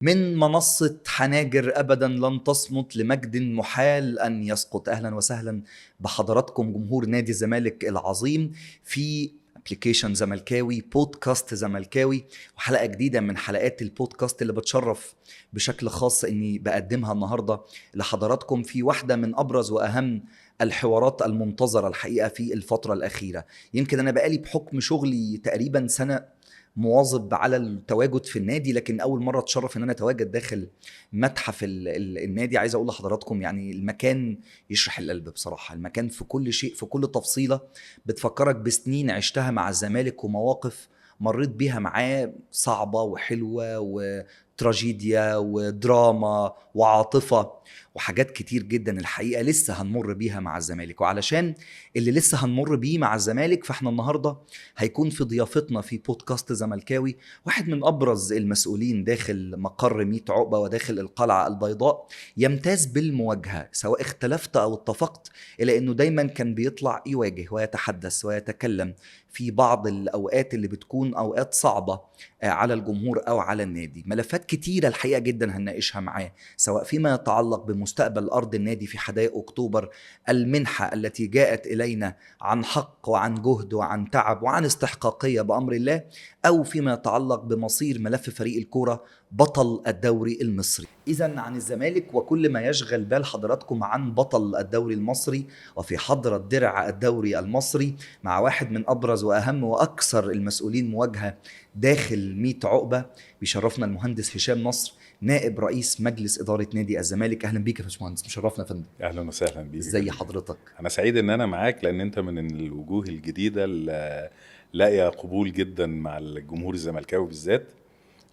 من منصة حناجر أبدا لن تصمت لمجد محال أن يسقط. أهلا وسهلا بحضراتكم جمهور نادي الزمالك العظيم في ابلكيشن زملكاوي، بودكاست زملكاوي، وحلقة جديدة من حلقات البودكاست اللي بتشرف بشكل خاص أني بقدمها النهاردة لحضراتكم في واحدة من أبرز وأهم الحوارات المنتظرة الحقيقة في الفترة الأخيرة. يمكن أنا بقالي بحكم شغلي تقريبا سنة مواظب على التواجد في النادي، لكن اول مره اتشرف ان انا اتواجد داخل متحف النادي. عايز اقول لحضراتكم يعني المكان يشرح القلب بصراحه. المكان في كل شيء، في كل تفصيله بتفكرك بسنين عشتها مع الزمالك ومواقف مريت بيها معاه، صعبه وحلوه وتراجيديا ودراما وعاطفه وحاجات كتير جدا الحقيقه لسه هنمر بيها مع الزمالك. وعلشان اللي لسه هنمر بيه مع الزمالك، فاحنا النهارده هيكون في ضيافتنا في بودكاست زملكاوي واحد من أبرز المسؤولين داخل مقر 100 عقبة وداخل القلعة البيضاء، يمتاز بالمواجهة سواء اختلفت أو اتفقت، إلا أنه دايما كان بيطلع يواجه ويتحدث ويتكلم في بعض الأوقات اللي بتكون أوقات صعبة على الجمهور أو على النادي. ملفات كتيرة الحقيقة جدا هنناقشها معاه، سواء فيما يتعلق بمستقبل أرض النادي في حدائق أكتوبر، المنحة التي جاءت إلينا عن حق وعن جهد وعن تعب وعن استحقاقية بأمر الله، أو فيما يتعلق بمصير ملف فريق الكرة بطل الدوري المصري. إذن عن الزمالك وكل ما يشغل بال حضراتكم عن بطل الدوري المصري وفي حضرة درع الدوري المصري، مع واحد من أبرز وأهم وأكثر المسؤولين مواجهة داخل 100 عقبة. بيشرفنا المهندس هشام نصر، نائب رئيس مجلس إدارة نادي الزمالك. أهلا بيك يا باشمهندس، مشرفنا يا فندم. اهلا وسهلا بيك. ازي حضرتك؟ انا سعيد ان انا معاك، لان انت من الوجوه الجديده اللي لاقيه قبول جدا مع الجمهور الزملكاوي بالذات،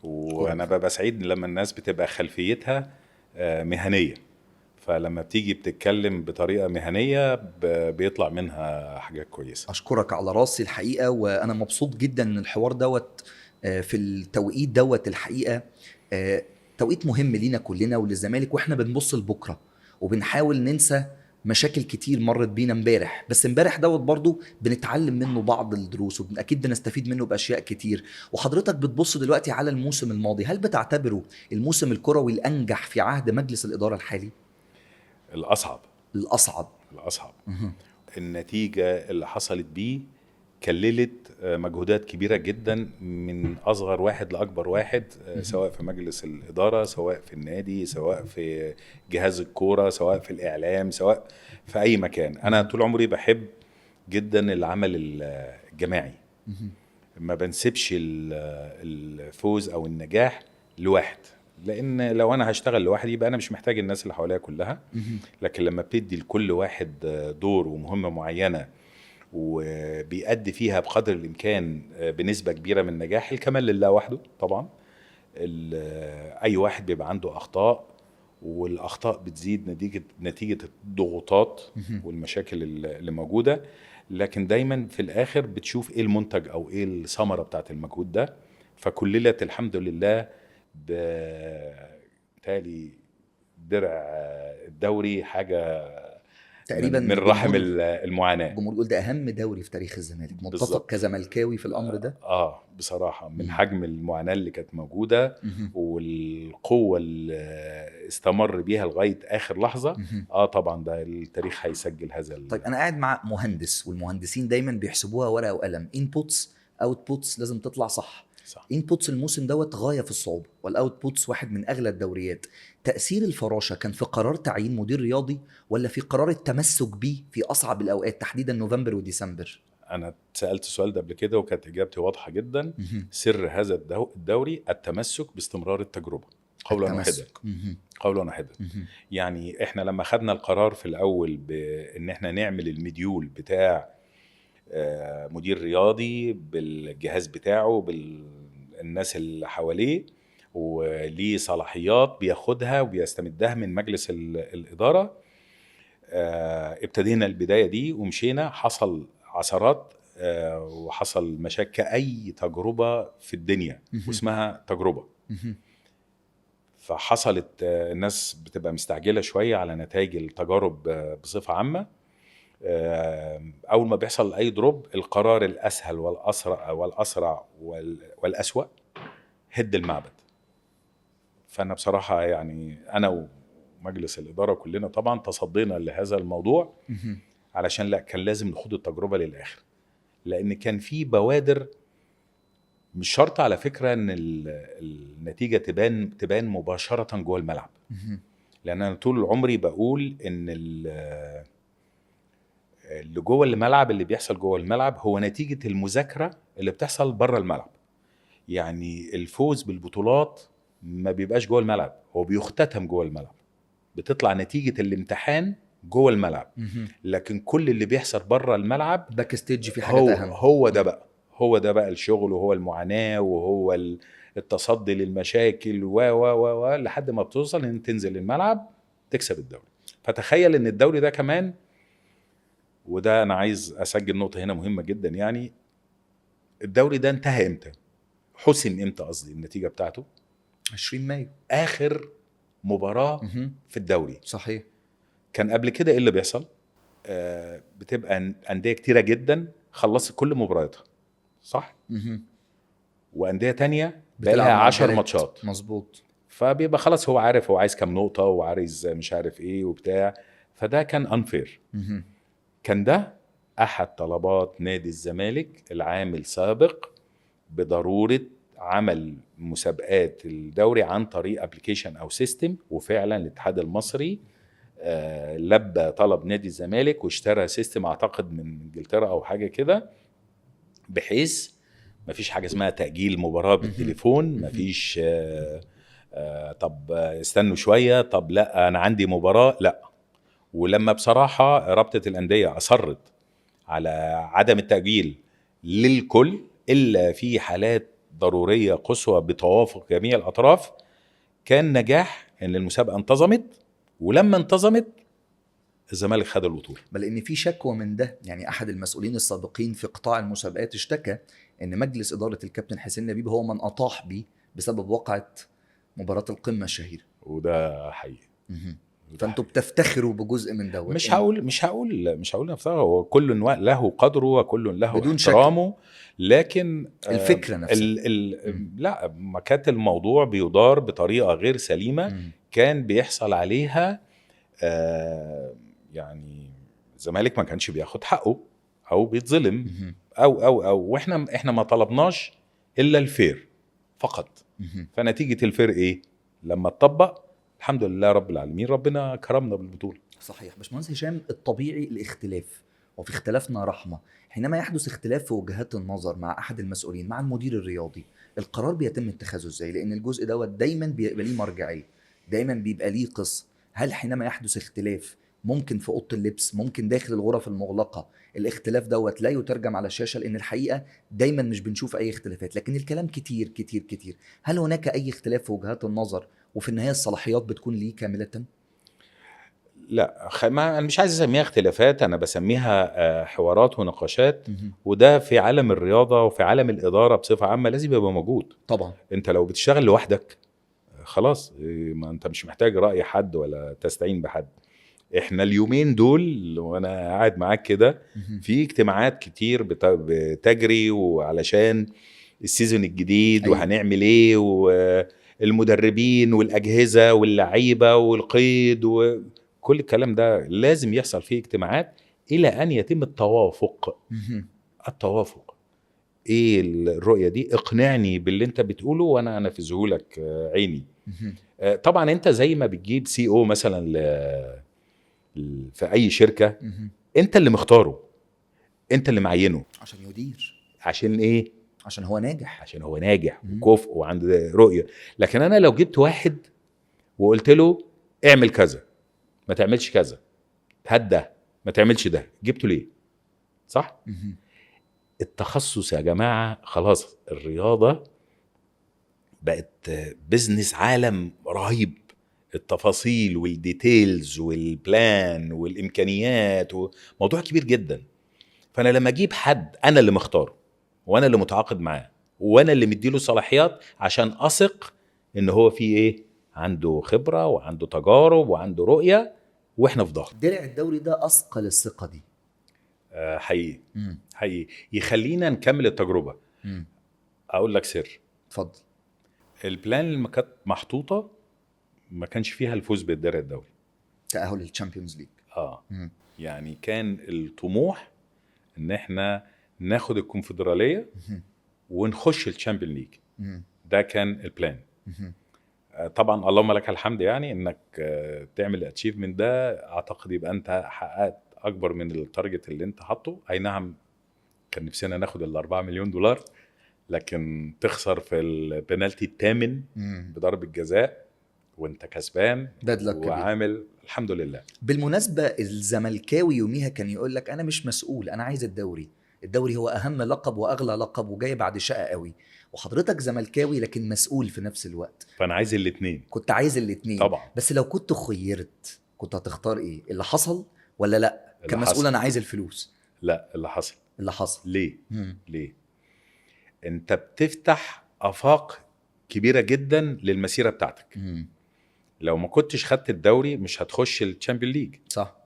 وانا ببقى سعيد لما الناس بتبقى خلفيتها مهنيه، فلما بتيجي بتتكلم بطريقه مهنيه بيطلع منها حاجات كويسه. أشكرك على راسي الحقيقة، وأنا مبسوط جدا إن الحوار دوت في التوقيت دوت الحقيقة توقيت مهم لينا كلنا وللزمالك، وإحنا بنبص لبكرة وبنحاول ننسى مشاكل كتير مرت بينا امبارح، بس امبارح دوت برضو بنتعلم منه بعض الدروس وأكيد بنستفيد منه بأشياء كتير. وحضرتك بتبص دلوقتي على الموسم الماضي، هل بتعتبره الموسم الكروي الأنجح في عهد مجلس الإدارة الحالي؟ الاصعب. الأصعب. النتيجه اللي حصلت بيه كللت مجهودات كبيرة جدا من أصغر واحد لأكبر واحد، سواء في مجلس الإدارة، سواء في النادي، سواء في جهاز الكورة، سواء في الإعلام، سواء في أي مكان. أنا طول عمري بحب جدا العمل الجماعي، ما بنسبش الفوز أو النجاح لواحد، لأن لو أنا هشتغل لوحدي يبقى أنا مش محتاج الناس اللي حواليا كلها. لكن لما بتدي لكل واحد دور ومهمة معينة وبيأدي فيها بقدر الإمكان بنسبة كبيرة من النجاح، الكمال لله وحده طبعا. أي واحد بيبقى عنده أخطاء، والأخطاء بتزيد نتيجة الضغوطات والمشاكل اللي موجودة، لكن دايما في الآخر بتشوف إيه المنتج أو إيه الثمرة بتاعت المجهود ده. فكللت الحمد لله بتالي درع الدوري حاجة تقريبا من رحم المعاناة. الجمهور يقول ده اهم دوري في تاريخ الزمالك. متفق بالزبط. كزملكاوي في الامر ده؟ بصراحة من حجم المعاناة اللي كانت موجودة والقوة اللي استمر بيها لغاية آخر لحظة. طبعا ده التاريخ هيسجل هذا. طيب أنا قاعد مع مهندس، والمهندسين دايما بيحسبوها ورقة وقلم، inputs outputs، لازم تطلع صح. inputs الموسم دوت غاية في الصعوبة، والاوتبوتس واحد من أغلى الدوريات. تأثير الفراشة كان في قرار تعيين مدير رياضي، ولا في قرار التمسك بيه في أصعب الأوقات تحديدا نوفمبر وديسمبر؟ أنا سألت السؤال ده قبل كده وكانت إجابتي واضحة جدا. سر هذا الدوري التمسك باستمرار التجربة قولا واحدا. يعني إحنا لما خدنا القرار في الأول بأن إحنا نعمل المديول بتاع مدير رياضي بالجهاز بتاعه بالناس اللي حواليه وليه صلاحيات بياخدها وبيستمدها من مجلس الإدارة، ابتدينا البداية دي ومشينا. حصل عثرات وحصل مشاكل كأي تجربة في الدنيا واسمها تجربة. فحصلت الناس بتبقى مستعجلة شوية على نتائج التجارب بصفة عامة. أول ما بيحصل أي دروب، القرار الأسهل والأسرع والأسوأ هد المعبد. فانا بصراحه يعني انا ومجلس الاداره كلنا طبعا تصدينا لهذا الموضوع علشان لا كان لازم نخوض التجربه للاخر، لان كان في بوادر. مش شرط على فكره ان النتيجه تبان مباشره جوه الملعب، لان انا طول عمري بقول ان اللي جوه الملعب، اللي بيحصل جوه الملعب هو نتيجه المذاكره اللي بتحصل بره الملعب. يعني الفوز بالبطولات ما بيبقاش جوه الملعب، هو بيختتم جوه الملعب، بتطلع نتيجه الامتحان جوه الملعب. لكن كل اللي بيحصل بره الملعب باك ستيج في حاجات اهم. هو ده بقى الشغل، وهو المعاناه، وهو التصدي للمشاكل و لحد ما بتوصل ان تنزل الملعب تكسب الدوري. فتخيل ان الدوري ده كمان، وده انا عايز اسجل نقطه هنا مهمه جدا، يعني الدوري ده انتهى امتى؟ حسم امتى؟ قصدي النتيجه بتاعته 20 مايو اخر مباراه في الدوري. صحيح. كان قبل كده ايه اللي بيحصل؟ بتبقى انديه كتيره جدا خلصت كل مبارياتها، صح؟ وانديه تانية بقى 10 ماتشات. مظبوط. فبيبقى خلاص هو عارف هو عايز كام نقطه وعايز مش عارف ايه وبتاع، فده كان انفير. كان ده احد طلبات نادي الزمالك العام السابق بضروره عمل مسابقات الدوري عن طريق ابلكيشن او سيستم. وفعلا الاتحاد المصري لبى طلب نادي الزمالك واشترى سيستم اعتقد من انجلترا او حاجه كده، بحيث مفيش حاجه اسمها تاجيل مباراه بالتليفون، مفيش طب استنوا شويه، طب لا انا عندي مباراه، لا. ولما بصراحه رابطه الانديه اصرت على عدم التاجيل للكل الا في حالات ضروريه قصوى بتوافق جميع الاطراف، كان نجاح ان المسابقه انتظمت. ولما انتظمت الزمالك خد البطوله. بل ان في شكوى من ده، يعني احد المسؤولين السابقين في قطاع المسابقات اشتكى ان مجلس اداره الكابتن حسين لبيب هو من اطاح بيه بسبب وقعه مباراه القمه الشهيره. وده حقيقي. فانتوا بتفتخروا بجزء من دوت. مش هقول نفتخر، هو كل له قدره وكل له بدون احترامه، لكن الفكره نفسها لا، ما كانت الموضوع بيدار بطريقه غير سليمه كان بيحصل عليها يعني الزمالك ما كانش بياخد حقه او بيتظلم او واحنا ما طلبناش الا الفير فقط. فنتيجه الفير ايه؟ لما اتطبق الحمد لله رب العالمين ربنا كرمنا بالبطوله. صحيح. باشمهندس هشام، الطبيعي الاختلاف، وفي اختلافنا رحمه. حينما يحدث اختلاف في وجهات النظر مع احد المسؤولين، مع المدير الرياضي، القرار بيتم اتخاذه ازاي؟ لان الجزء دوت دايما بيبقى ليه مرجعيه، دايما بيبقى ليه قصه. هل حينما يحدث اختلاف ممكن في اوضه اللبس، ممكن داخل الغرف المغلقه، الاختلاف دوت لا يترجم على الشاشه؟ لان الحقيقه دايما مش بنشوف اي اختلافات، لكن الكلام كتير كتير كتير. هل هناك اي اختلاف في وجهات النظر وفي النهايه الصلاحيات بتكون ليه كامله؟ لا، انا مش عايز اسميها اختلافات، انا بسميها حوارات ونقاشات. وده في عالم الرياضه وفي عالم الاداره بصفه عامه لازم يبقى موجود. طبعا انت لو بتشتغل لوحدك خلاص، ما انت مش محتاج راي حد ولا تستعين بحد. احنا اليومين دول وانا قاعد معاك كده في اجتماعات كتير بتجري وعلشان السيزون الجديد. أيوة. وهنعمل ايه، والمدربين والاجهزه واللعيبه والقيد وكل الكلام ده لازم يحصل فيه اجتماعات الى ان يتم التوافق. التوافق ايه الرؤيه دي؟ اقنعني باللي انت بتقوله وانا انفذه لك عيني. طبعا انت زي ما بتجيب سي او مثلا في اي شركه، انت اللي مختاره، انت اللي معينه عشان يدير. عشان ايه؟ عشان هو ناجح. عشان هو ناجح وكفء وعنده رؤيه. لكن انا لو جبت واحد وقلت له اعمل كذا، ما تعملش كذا، هات ده، ما تعملش ده، جبته ليه؟ صح؟ التخصص يا جماعه خلاص، الرياضه بقت بزنس عالم رهيب. التفاصيل والديتيلز والبلان والامكانيات موضوع كبير جدا. فانا لما اجيب حد انا اللي مختاره وانا اللي متعاقد معاه وانا اللي مديله صلاحيات عشان اثق ان هو فيه ايه، عنده خبره وعنده تجارب وعنده رؤيه واحنا في ظهره. درع الدوري ده اثقل الثقه دي. حقيقي. حقيقي يخلينا نكمل التجربه. اقول لك سر. اتفضل. البلان اللي كانت محطوطه ما كانش فيها الفوز بالدرع الدولي. تأهل للتشامبيونز ليج. يعني كان الطموح ان احنا ناخد الكونفدراليه ونخش الشامبيون ليج. ده كان البلان. طبعا اللهم لك الحمد يعني انك تعمل الاتشيفمنت ده، اعتقد يبقى انت حققت اكبر من التارجت اللي انت حاطه. اي نعم كان نفسنا ناخد ال$4 مليون، لكن تخسر في البنالتي الثامن بضربة جزاء وانت كسبان وعامل الحمد لله. بالمناسبة الزملكاوي يوميها كان يقول لك انا مش مسؤول، انا عايز الدوري هو اهم لقب واغلى لقب وجاي بعد شقة قوي، وحضرتك زملكاوي لكن مسؤول في نفس الوقت. فانا عايز الاثنين. كنت عايز الاثنين طبعا. بس لو كنت خيرت كنت هتختار ايه؟ اللي حصل ولا لا كمسؤول انا عايز الفلوس؟ لا اللي حصل. ليه؟ ليه؟ انت بتفتح افاق كبيرة جدا للمسيرة بتاعتك. لو ما كنتش خدت الدوري مش هتخش الشامبيون ليج.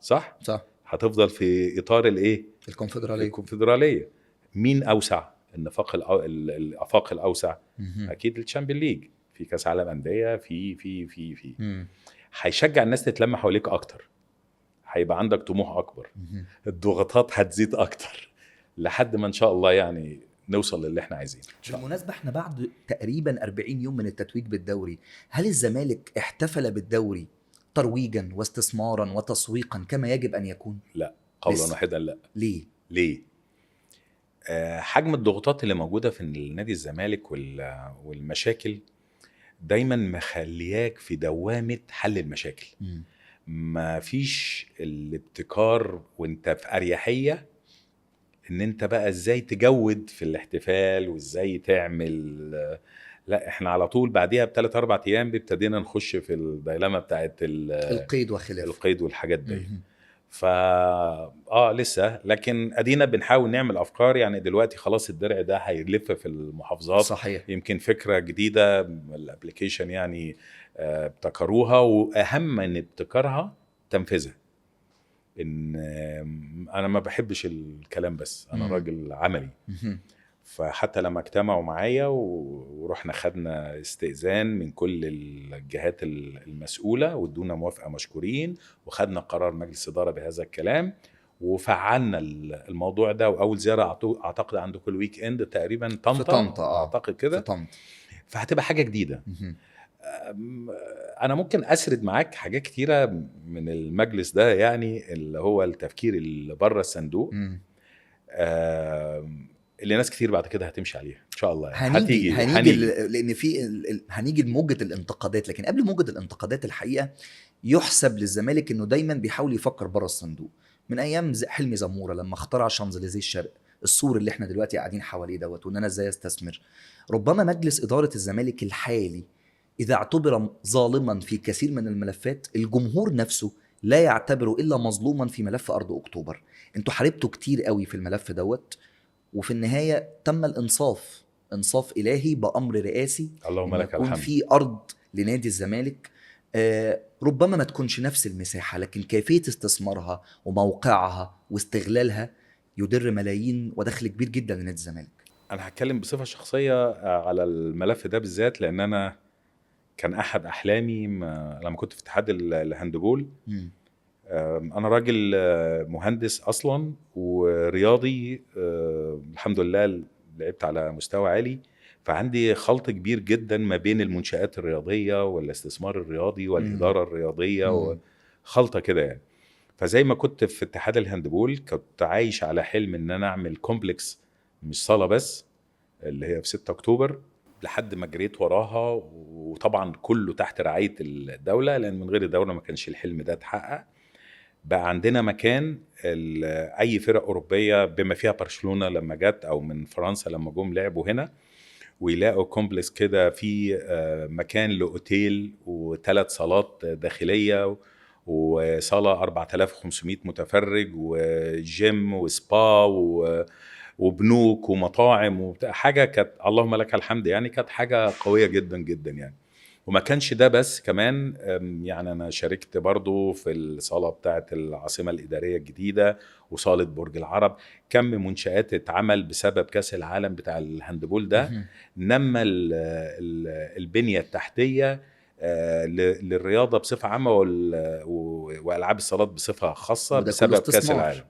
صح هتفضل في اطار الايه؟ الكونفدراليه. مين اوسع؟ الافاق الاوسع اكيد الشامبيون ليج. في كاس عالم انديه، في هيشجع الناس تتلم حواليك اكتر، هيبقى عندك طموح اكبر، الضغوطات هتزيد اكتر لحد ما ان شاء الله يعني نوصل للي احنا عايزينه. بالمناسبة احنا بعد تقريبا 40 يوم من التتويج بالدوري، هل الزمالك احتفل بالدوري ترويجا واستثمارا وتسويقا كما يجب ان يكون؟ لا قولا واحدا لا. ليه؟ حجم الضغوطات اللي موجودة في النادي الزمالك والمشاكل دايما مخلياك في دوامة حل المشاكل. ما فيش الابتكار وانت في أريحية ان انت بقى ازاي تجود في الاحتفال وازاي تعمل. لا احنا على طول بعديها ب3-4 ايام ابتدينا نخش في الديلما بتاعت القيد وخلافه، القيد والحاجات دي. لسه، لكن ادينا بنحاول نعمل افكار. يعني دلوقتي خلاص الدرع ده هيلف في المحافظات. صحيح. يمكن فكرة جديدة الابليكيشن يعني ابتكروها، واهم من ابتكارها تنفيذها. ان انا ما بحبش الكلام بس انا راجل عملي. فحتى لما اجتمعوا معايا ورحنا خدنا استئذان من كل الجهات المسؤولة وادونا موافقة مشكورين، وخدنا قرار مجلس إدارة بهذا الكلام وفعلنا الموضوع ده. وأول زيارة أعتقد عندكم الويك إند تقريبا طنطا أعتقد كده، فهتبقى حاجة جديدة. أنا ممكن أسرد معاك حاجات كتيرة من المجلس ده، يعني اللي هو التفكير اللي بره الصندوق اللي ناس كتير بعد كده هتمشي عليها ان شاء الله. هنيجي لان هنيجي لموجة الانتقادات. لكن قبل موجة الانتقادات الحقيقة يحسب للزمالك انه دايما بيحاول يفكر بره الصندوق. من ايام حلمي زمورة لما اخترع شانزليزيه الشرق، السور اللي احنا دلوقتي قاعدين حواليه دوت، وان انا ازاي استثمر. ربما مجلس إدارة الزمالك الحالي اذا اعتبر ظالما في كثير من الملفات، الجمهور نفسه لا يعتبره الا مظلوما في ملف ارض اكتوبر. انتوا حاربتوا كتير قوي في الملف دوت، وفي النهاية تم الإنصاف، إنصاف إلهي بأمر رئاسي. اللهم لك الحمد. يكون في أرض لنادي الزمالك ربما ما تكونش نفس المساحة، لكن كيفية استثمارها وموقعها واستغلالها يدر ملايين ودخل كبير جدا لنادي الزمالك. أنا هتكلم بصفة شخصية على الملف ده بالذات، لأن أنا كان أحد أحلامي لما كنت في اتحاد الهاندبول. أنا راجل مهندس أصلا ورياضي، الحمد لله لعبت على مستوى عالي، فعندي خلط كبير جدا ما بين المنشآت الرياضية والاستثمار الرياضي والإدارة الرياضية، خلطة كده يعني. فزي ما كنت في اتحاد الهاندبول كنت عايش على حلم ان انا اعمل كومبلكس مش صالة بس اللي هي في 6 اكتوبر، لحد ما جريت وراها، وطبعا كله تحت رعاية الدولة، لان من غير الدولة ما كانش الحلم ده اتحقق. بقى عندنا مكان اي فرق اوروبية بما فيها برشلونة لما جت، او من فرنسا لما جم لعبوا هنا، ويلاقوا كومبلكس كده في مكان لاوتيل و3 صالات داخلية وصالة 4500 متفرج وجيم وسبا وبنوك ومطاعم حاجة كانت اللهم لك الحمد، يعني كانت حاجة قوية جدا جدا يعني. وما كانش ده بس، كمان يعني أنا شاركت برضو في الصالة بتاعة العاصمة الإدارية الجديدة وصالة برج العرب. كم منشآت اتعمل بسبب كأس العالم بتاع الهاندبول ده، نما البنية التحتية للرياضه بصفه عامه والعاب الصالات بصفه خاصه وده كله بسبب كاس استثمار. العالم.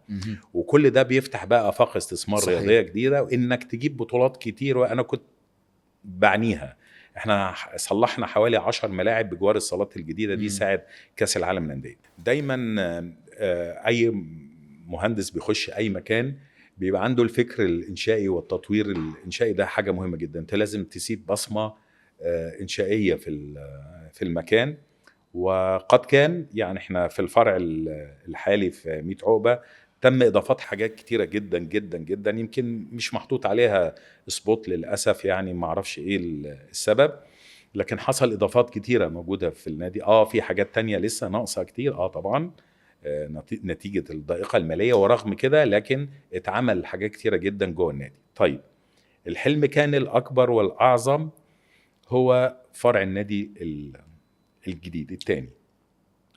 وكل ده بيفتح بقى افاق استثمار صحيح. رياضيه جديده، وانك تجيب بطولات كتير. وانا كنت بعنيها. احنا صلحنا حوالي 10 ملاعب بجوار الصالات الجديده دي ساعه كاس العالم للانديه. دايما اي مهندس بيخش اي مكان بيبقى عنده الفكر الانشائي والتطوير الانشائي، ده حاجه مهمه جدا. انت لازم تسيب بصمه انشائيه في المكان. وقد كان يعني احنا في الفرع الحالي في 100 عقبه تم اضافات حاجات كتيره جدا جدا جدا، يمكن مش محطوط عليها سبوت للاسف، يعني ما اعرفش ايه السبب، لكن حصل اضافات كتيره موجوده في النادي. في حاجات تانية لسه ناقصه كتير طبعا نتيجه الضائقه الماليه، ورغم كده لكن اتعمل حاجات كتيره جدا جوه النادي. طيب الحلم كان الاكبر والاعظم هو فرع النادي الجديد الثاني،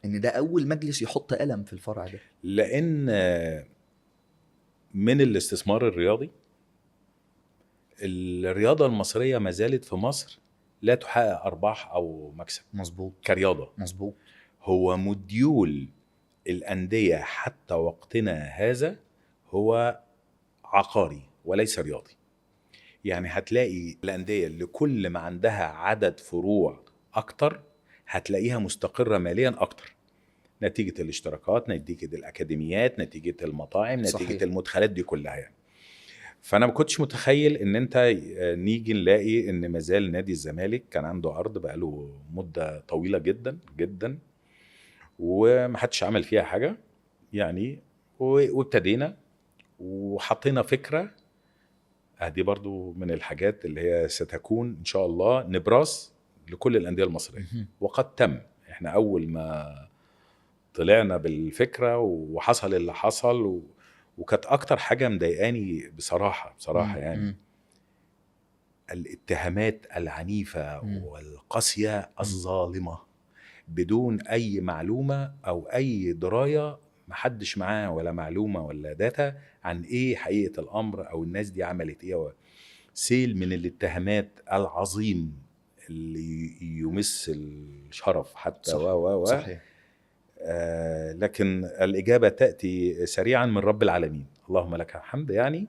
ان ده اول مجلس يحط قلم في الفرع ده. لان من الاستثمار الرياضي الرياضه المصريه ما زالت في مصر لا تحقق ارباح او مكسب. مظبوط. كرياضه مظبوط. هو مديول الانديه حتى وقتنا هذا هو عقاري وليس رياضي. يعني هتلاقي الانديه اللي كل ما عندها عدد فروع اكتر هتلاقيها مستقره ماليا اكتر، نتيجه الاشتراكات، نتيجه الاكاديميات، نتيجه المطاعم، نتيجه صحيح. المدخلات دي كلها يعني. فانا ما كنتش متخيل ان انت نيجي نلاقي ان مازال نادي الزمالك كان عنده ارض بقاله مده طويله جدا جدا ومحدش عمل فيها حاجه يعني. وابتدينا وحطينا فكره، دي برضو من الحاجات اللي هي ستكون ان شاء الله نبراس لكل الانديه المصريه. وقد تم. احنا اول ما طلعنا بالفكره وحصل اللي حصل وكانت اكتر حاجه مضايقاني بصراحه يعني الاتهامات العنيفه والقاسيه الظالمه بدون اي معلومه او اي درايه، محدش معاه ولا معلومه ولا داتا عن ايه حقيقه الامر او الناس دي عملت ايه. سيل من الاتهامات العظيم اللي يمس الشرف حتى. صحيح. لكن الإجابة تأتي سريعا من رب العالمين، اللهم لك الحمد، يعني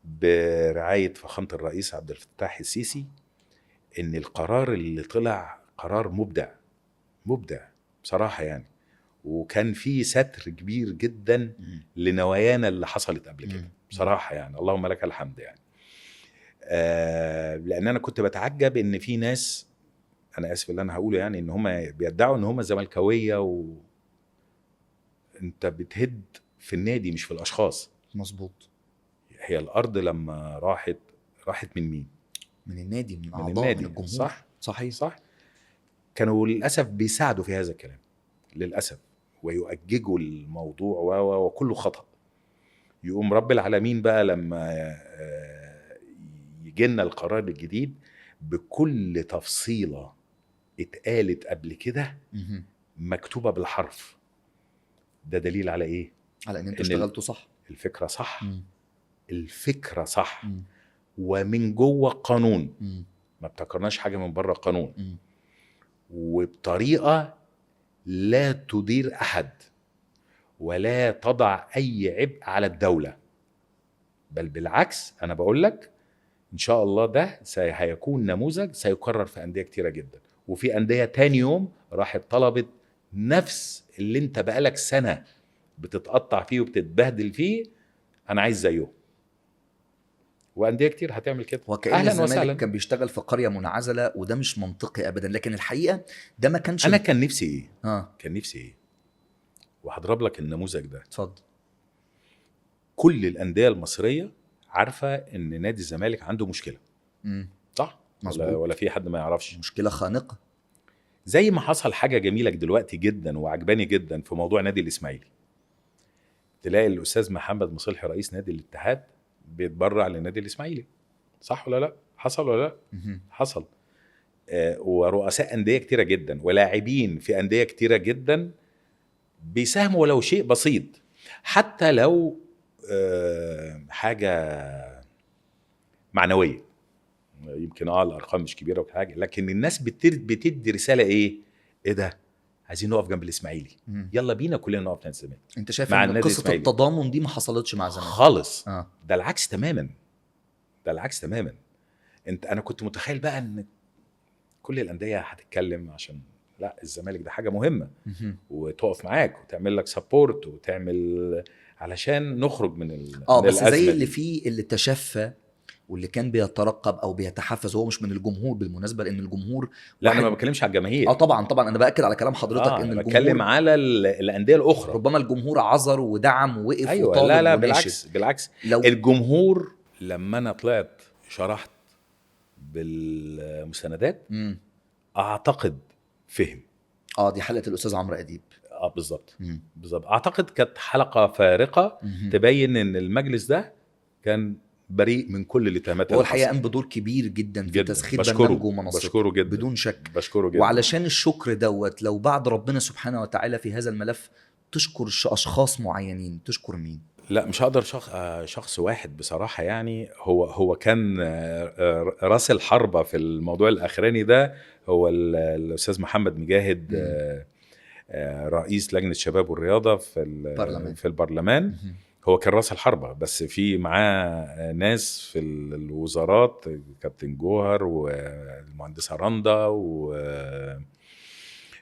برعاية فخامة الرئيس عبد الفتاح السيسي، إن القرار اللي طلع قرار مبدع بصراحة يعني. وكان فيه ستر كبير جدا لنوايانا اللي حصلت قبل كده بصراحة يعني، اللهم لك الحمد يعني. لأن أنا كنت بتعجب إن في ناس، أنا آسف اللي أنا هقوله يعني، إن هم بيدعوا إن هم زملكاوية أنت بتهد في النادي مش في الأشخاص. مظبوط. هي الأرض لما راحت من مين؟ من النادي، من أعضاء، النادي. من الجمهور. صح؟ صحيح. كانوا للأسف بيساعدوا في هذا الكلام للأسف، ويؤججوا الموضوع وكله خطأ. يقوم رب العالمين بقى لما يجينا القرار الجديد بكل تفصيلة اتقالت قبل كده مكتوبة بالحرف، ده دليل على ايه؟ على ان انتوا اشتغلتوا صح. الفكرة صح. الفكرة صح. ومن جوه قانون، ما ابتكرناش حاجة من بره قانون. وبطريقة لا تدير أحد ولا تضع أي عبء على الدولة، بل بالعكس. أنا بقول لك إن شاء الله ده هيكون نموذج سيكرر في أندية كتيرة جدا. وفي أندية تاني يوم راحت طلبت نفس اللي انت بقالك سنة بتتقطع فيه وبتتبهدل فيه، أنا عايز زيه. وأندية كتير هتعمل كده. وكأن الزمالك كان بيشتغل في قرية منعزلة، وده مش منطقي أبدا. لكن الحقيقة ده ما كانش. أنا كان نفسي إيه؟ كان نفسي إيه؟ وهضرب لك النموذج ده. اتفضل. كل الأندية المصرية عارفة إن نادي الزمالك عنده مشكلة. صح؟ ولا في حد ما يعرفش؟ مشكلة خانقة. زي ما حصل حاجة جميلة دلوقتي جدا وعجباني جدا في موضوع نادي الإسماعيلي. تلاقي الأستاذ محمد مصلحي رئيس نادي الاتحاد بيتبرع لنادي الإسماعيلي. صح ولا لا؟ حصل ولا لا؟ حصل. ورؤساء أندية كتيرة جدا ولاعبين في أندية كتيرة جدا بيساهموا ولو شيء بسيط، حتى لو حاجة معنوية. يمكن الارقام مش كبيره وكل حاجه، لكن الناس بتدي رساله ايه ده، عايزين نقف جنب الاسماعيلي، يلا بينا كلنا نقف نادي الزمالك. انت شايف مع ان النادي قصه الإسماعيلي. التضامن دي ما حصلتش مع زمان خالص. اه ده العكس تماما، ده العكس تماما. انا كنت متخيل بقى ان كل الانديه هتتكلم عشان لا الزمالك ده حاجه مهمه وتقف معاك وتعمل لك سبورت وتعمل علشان نخرج من من بس زي الازمه اللي دي. فيه اللي تشفى واللي كان بيترقب او بيتحفز، هو مش من الجمهور بالمناسبه، لان الجمهور لا انا ما واحد. بتكلمش على الجماهير. طبعا انا باكد على كلام حضرتك ان انا الجمهور، بتكلم على الانديه الاخرى. ربما الجمهور عذر ودعم ووقف ايوه لا وطالب لا وناشد. بالعكس لو الجمهور لما انا طلعت شرحت بالمستندات اعتقد فهم. دي حلقه الاستاذ عمرو اديب. بالظبط اعتقد كانت حلقه فارقه تبين ان المجلس ده كان بريء من كل الاتهامات. هو الحقيقه قام بدور كبير جدا في تسخير برنامجه ومنصته، بشكره جدا بدون شك. بشكره جدا. وعلشان الشكر دوت، لو بعد ربنا سبحانه وتعالى في هذا الملف تشكر اشخاص معينين، تشكر مين؟ لا مش هقدر شخص واحد بصراحه، يعني هو كان راس الحربه في الموضوع الاخراني ده هو الاستاذ محمد مجاهد، رئيس لجنه الشباب والرياضه في البرلمان. هو كان راس الحربة، بس في معاه ناس في الوزارات، كابتن جوهر والمهندسة رندا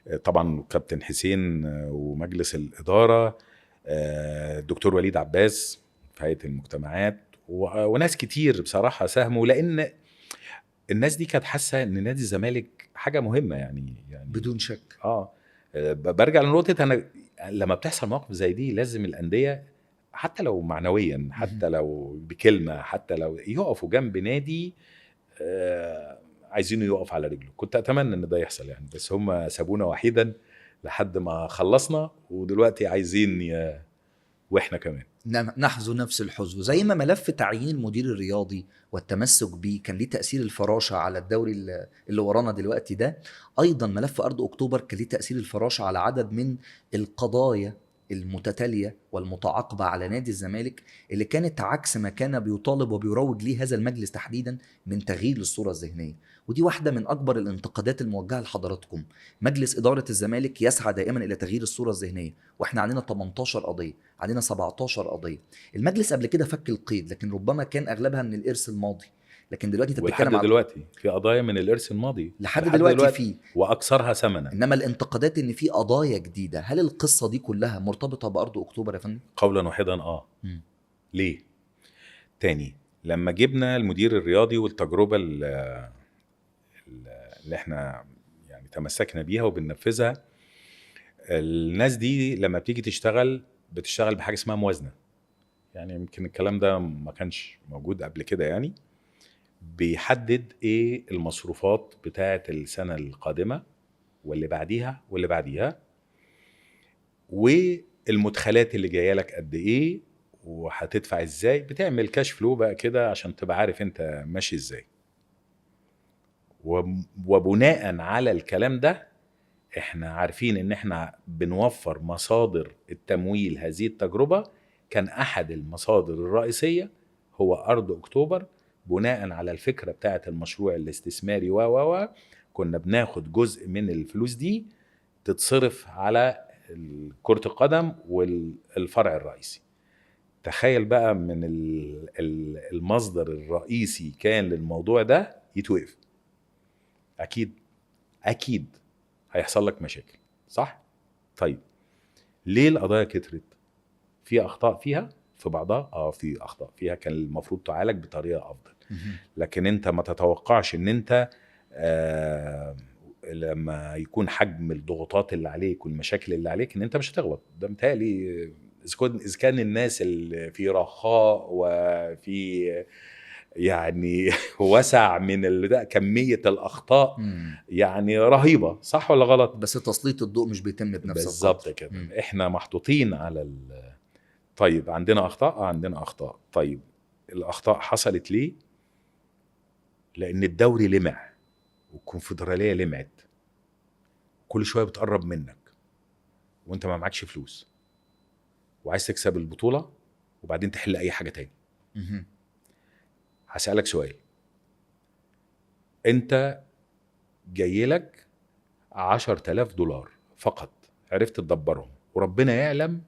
وطبعا كابتن حسين ومجلس الإدارة، الدكتور وليد عباس في هيئة المجتمعات، وناس كتير بصراحة ساهموا، لأن الناس دي كانت حاسة إن نادي الزمالك حاجة مهمة يعني بدون شك. برجع لنقطة، أنا لما بتحصل مواقف زي دي لازم الأندية حتى لو معنويا، حتى لو بكلمة، حتى لو يقفوا جنب نادي عايزينه يقف على رجله. كنت أتمنى إن ده يحصل يعني، بس هم سابونا وحيدا لحد ما خلصنا، ودلوقتي عايزين وإحنا كمان نحذو نفس الحزو. زي ما ملف تعيين المدير الرياضي والتمسك بيه كان ليه تأثير الفراشة على الدوري اللي ورانا دلوقتي ده، أيضا ملف أرض أكتوبر كان ليه تأثير الفراشة على عدد من القضايا المتتالية والمتعاقبة على نادي الزمالك، اللي كانت عكس ما كان بيطالب وبيروج ليه هذا المجلس تحديدا من تغيير للصورة الذهنية. ودي واحدة من أكبر الانتقادات الموجهة لحضراتكم. مجلس إدارة الزمالك يسعى دائما إلى تغيير الصورة الذهنية، وإحنا عندنا 18 قضية، عندنا 17 قضية. المجلس قبل كده فك القيد، لكن ربما كان أغلبها من الإرث الماضي. لكن دلوقتي ولحد دلوقتي في قضايا من الإرث الماضي، لحد دلوقتي في، وأكثرها ثمنا. إنما الانتقادات إن في قضايا جديدة. هل القصة دي كلها مرتبطة بأرض أكتوبر يا فندم؟ قولا واحدا ليه؟ تاني، لما جبنا المدير الرياضي والتجربة اللي احنا يعني تمسكنا بيها وبننفذها، الناس دي لما بتيجي بتشتغل بحاجة اسمها موازنة. يعني يمكن الكلام ده ما كانش موجود قبل كده، يعني بيحدد ايه المصروفات بتاعة السنة القادمة واللي بعديها واللي بعديها، والمدخلات اللي جايه لك قد ايه وهتدفع ازاي. بتعمل كاش فلو بقى كده عشان تبقى عارف انت ماشي ازاي. وبناء على الكلام ده احنا عارفين ان احنا بنوفر مصادر التمويل. هذه التجربة كان احد المصادر الرئيسية هو ارض اكتوبر، بناء على الفكرة بتاعة المشروع الاستثماري كنا بناخد جزء من الفلوس دي تتصرف على كرة القدم والفرع الرئيسي. تخيل بقى من المصدر الرئيسي كان للموضوع ده يتوقف، اكيد هيحصل لك مشاكل، صح؟ طيب ليه القضايا كترت؟ في اخطاء فيها في بعضها، في اخطاء فيها كان المفروض تعالج بطريقه افضل، لكن انت ما تتوقعش ان انت لما يكون حجم الضغوطات اللي عليك والمشاكل اللي عليك ان انت مش هتغلط. ده متهيألي اذا كان الناس اللي في رخاء وفي يعني وسع من ده كمية الأخطاء يعني رهيبة، صح ولا غلط؟ بس تسليط الضوء مش بيتم بنفس بالظبط كده. احنا محطوطين على طيب عندنا أخطاء، عندنا أخطاء. طيب الأخطاء حصلت ليه؟ لأن الدوري لمع والكونفدرالية لمعت، كل شوية بتقرب منك وانت ما معكش فلوس وعايز تكسب البطولة وبعدين تحل أي حاجة تاني. هسألك سؤال، انت جاي لك $10,000 فقط، عرفت تدبرهم، وربنا يعلم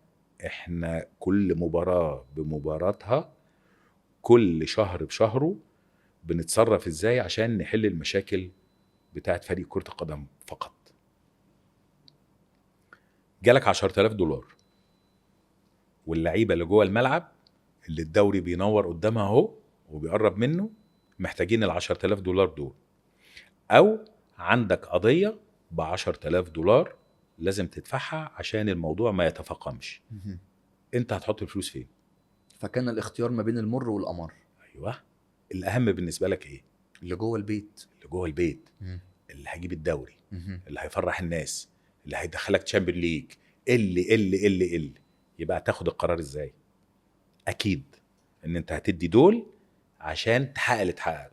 احنا كل مباراة بمباراتها، كل شهر بشهره بنتصرف ازاي عشان نحل المشاكل بتاعت فريق كرة القدم فقط. جالك $10,000 واللعيبة اللي جوه الملعب اللي الدوري بينور قدامها اهو وبيقرب منه محتاجين $10,000 دول، او عندك قضية $10,000 لازم تدفعها عشان الموضوع ما يتفاقمش. انت هتحط الفلوس فين؟ فكان الاختيار ما بين المر والأمر. ايوه. الاهم بالنسبة لك ايه؟ اللي جوه البيت. اللي جوه البيت، اللي هيجيب الدوري، اللي هيفرح الناس، اللي هيدخلك تشامبيون ليج، اللي يبقى تاخد القرار ازاي؟ اكيد ان انت هتدي دول عشان تحقق اللي تحققه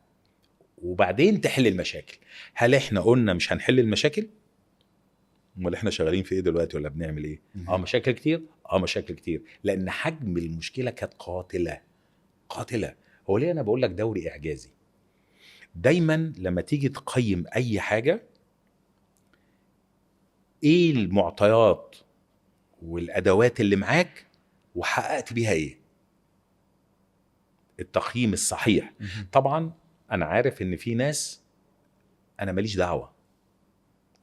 وبعدين تحل المشاكل. هل احنا قلنا مش هنحل المشاكل؟ امال احنا شغالين في ايه دلوقتي ولا بنعمل ايه؟ مشاكل كتير، مشاكل كتير، لان حجم المشكله كانت قاتله. هو ليه انا بقول لك دوري اعجازي؟ دايما لما تيجي تقيم اي حاجه، ايه المعطيات والادوات اللي معاك وحققت بيها ايه؟ التقييم الصحيح. طبعا انا عارف ان في ناس انا ماليش دعوه،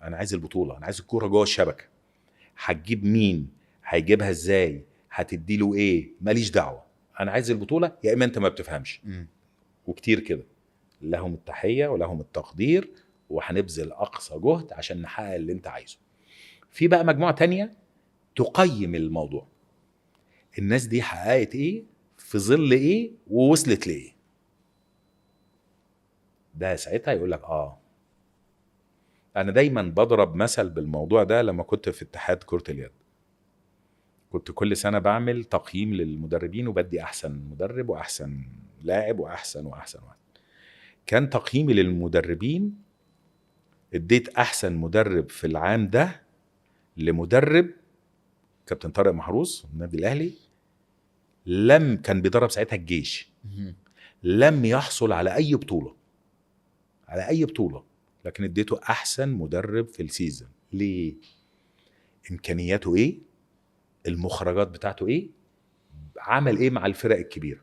انا عايز البطوله، انا عايز الكوره جوه الشبكه، هتجيب مين، هيجيبها ازاي، هتديله ايه، ماليش دعوه، انا عايز البطوله، يا اما انت ما بتفهمش. وكتير كده، لهم التحيه ولهم التقدير، وهنبذل اقصى جهد عشان نحقق اللي انت عايزه. في بقى مجموعه تانية تقيم الموضوع، الناس دي حققت ايه في ظل ايه ووصلت لايه. ده ساعتها يقول لك انا دايما بضرب مثل بالموضوع ده. لما كنت في اتحاد كرة اليد كنت كل سنة بعمل تقييم للمدربين وبدي احسن مدرب واحسن لاعب واحسن واحسن. كان تقييمي للمدربين اديت احسن مدرب في العام ده لمدرب كابتن طارق محروس من النادي الاهلي، كان بيدرب ساعتها الجيش، لم يحصل على اي بطولة، لكن اديته احسن مدرب في السيزون. ليه؟ امكانياته ايه، المخرجات بتاعته ايه، عمل ايه مع الفرق الكبيرة،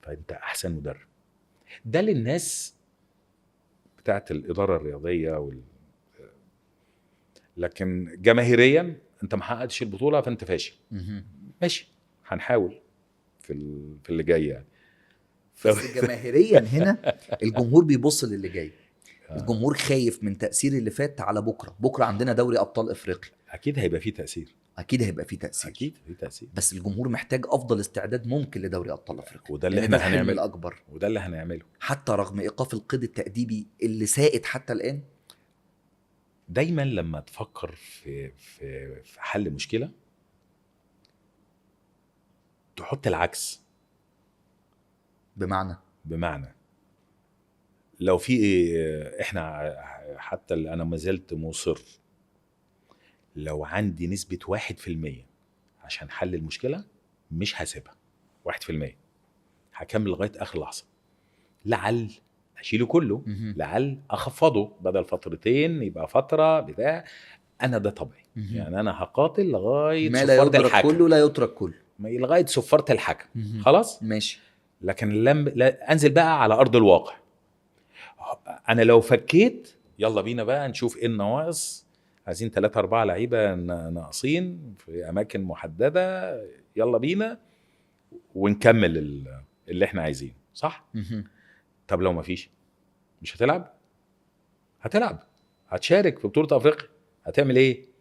فانت احسن مدرب. ده للناس بتاعت الادارة الرياضية لكن جماهيريا انت ما حققتش البطولة فانت فاشل. ماشي، هنحاول في اللي جاي يعني. بس جماهيريا هنا الجمهور بيبص للي جاي. الجمهور خايف من تأثير اللي فات على بكرة عندنا دوري أبطال إفريقيا، أكيد هيبقى فيه تأثير، أكيد هيبقى فيه تأثير، أكيد فيه تأثير. بس الجمهور محتاج أفضل استعداد ممكن لدوري أبطال إفريقيا، وده اللي احنا هنعمله الأكبر، وده اللي هنعمله حتى رغم إيقاف القيد التأديبي اللي سائد حتى الآن. دايما لما تفكر في حل مشكلة تحط العكس. بمعنى لو في احنا حتى اللي انا ما زلت مصر، لو عندي نسبة 1% عشان حل المشكلة مش هسيبها 1%، هكمل لغاية اخر لحظة، لعل اشيله كله، لعل اخفضه بدل فترتين يبقى فترة بتاع. انا ده طبيعي، يعني انا هقاتل لغاية ما لا يدرك كله لا يترك كله، لغاية صفارة الحكم. خلاص ماشي. لكن لا انزل بقى على ارض الواقع. انا لو فكيت يلا بينا بقى نشوف ايه النواقص، عايزين 3-4 لعيبه ناقصين في اماكن محدده، يلا بينا ونكمل اللي احنا عايزينه، صح؟ طب لو مفيش، مش هتلعب، هتشارك في بطوله افريقيا، هتعمل ايه؟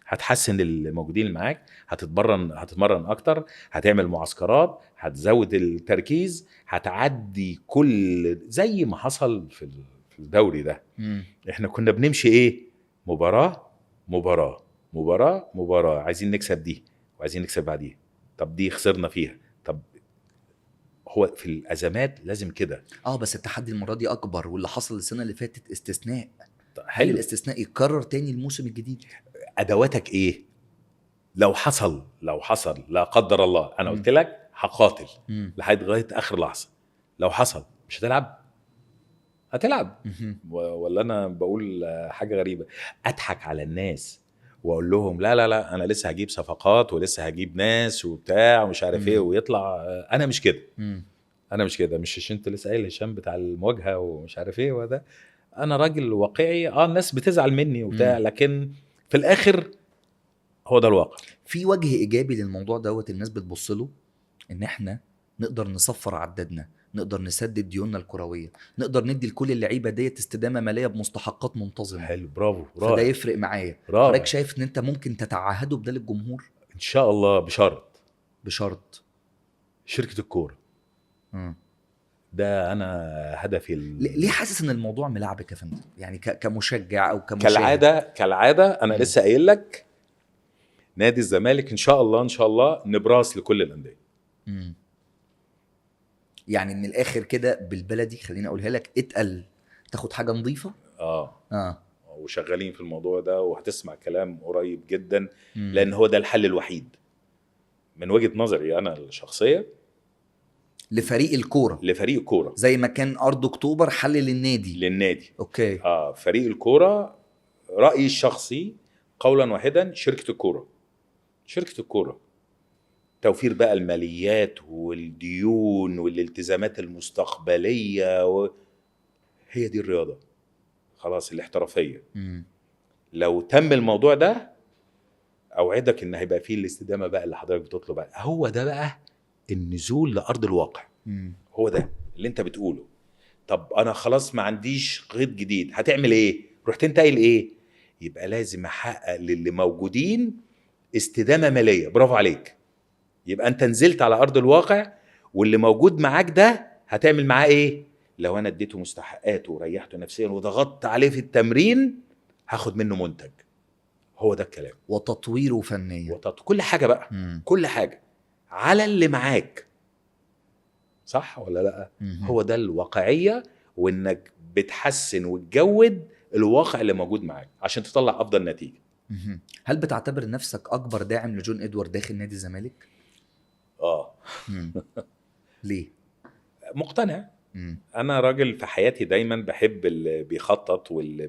هتحسن الموجودين اللي معاك، هتتمرن اكتر، هتعمل معسكرات، هتزود التركيز، هتعدي كل زي ما حصل في الدوري ده. احنا كنا بنمشي ايه؟ مباراة، عايزين نكسب دي وعايزين نكسب بعديها، طب دي خسرنا فيها، طب هو في الازمات لازم كده. بس التحدي المرة دي اكبر، واللي حصل السنة اللي فاتت استثناء. هل الاستثناء يتكرر تاني الموسم الجديد؟ ادواتك ايه؟ لو حصل لا قدر الله، انا قلت لك هقاتل لغايه اخر لحظه، لو حصل مش هتلعب، هتلعب. مهم. ولا انا بقول حاجه غريبه؟ اضحك على الناس واقول لهم لا لا لا انا لسه هجيب صفقات ولسه هجيب ناس وبتاع ومش عارف ايه، مم. ويطلع انا مش كده. مم. انا مش كده. مش انت لسه قايل هشام بتاع المواجهه ومش عارف ايه وده؟ انا راجل واقعي. الناس بتزعل مني وبتاع، مم. لكن في الاخر هو ده الواقع. في وجه ايجابي للموضوع دوت الناس بتبص له، ان احنا نقدر نصفر عددنا، نقدر نسدد ديوننا الكرويه، نقدر ندي لكل اللعيبه ديت استدامه ماليه بمستحقات منتظمه. حلو، برافو، فده رائع، يفرق معايا. حضرتك رائع. شايف ان انت ممكن تتعهده بده للجمهور ان شاء الله، بشرط بشرط؟ شركه الكوره. مم. ده انا هدفي ليه حاسس ان الموضوع ملعبك يا فندم؟ يعني كمشجع او كمشاهد. كالعاده انا مم. لسه قايل لك نادي الزمالك ان شاء الله ان شاء الله نبراس لكل الانديه. مم. يعني من الاخر كده بالبلدي خليني اقولها لك، اتقل تاخد حاجه نظيفه. اه. وشغالين في الموضوع ده، وهتسمع كلام قريب جدا، مم. لان هو ده الحل الوحيد من وجهه نظري انا الشخصيه لفريق الكوره، لفريق الكوره، زي ما كان ارض اكتوبر حل للنادي. للنادي. اوكي. فريق الكوره، رايي الشخصي قولا واحدا شركه الكوره. شركه الكوره توفير بقى الماليات والديون والالتزامات المستقبليه هي دي الرياضه خلاص، الاحترافيه. مم. لو تم الموضوع ده اوعدك ان هيبقى فيه الاستدامه بقى اللي حضرتك بتطلب بقى. هو ده بقى النزول لارض الواقع. مم. هو ده اللي انت بتقوله. طب انا خلاص ما عنديش غيط جديد، هتعمل ايه؟ رحت انت قايل ايه؟ يبقى لازم احقق للي موجودين استدامه ماليه. برافو عليك. يبقى انت نزلت على ارض الواقع، واللي موجود معاك ده هتعمل معاه ايه؟ لو انا اديته مستحقاته وريحته نفسيا وضغطت عليه في التمرين هاخد منه منتج. هو ده الكلام. وتطويره فنيا. كل حاجه بقى. مم. كل حاجه على اللي معاك. صح ولا لا؟ مم. هو ده الواقعيه، وانك بتحسن وتجود الواقع اللي موجود معاك عشان تطلع افضل نتيجه. مم. هل بتعتبر نفسك اكبر داعم لجون ادوارد داخل نادي الزمالك؟ مم. ليه؟ مقتنع. مم. انا راجل في حياتي دايما بحب اللي بيخطط واللي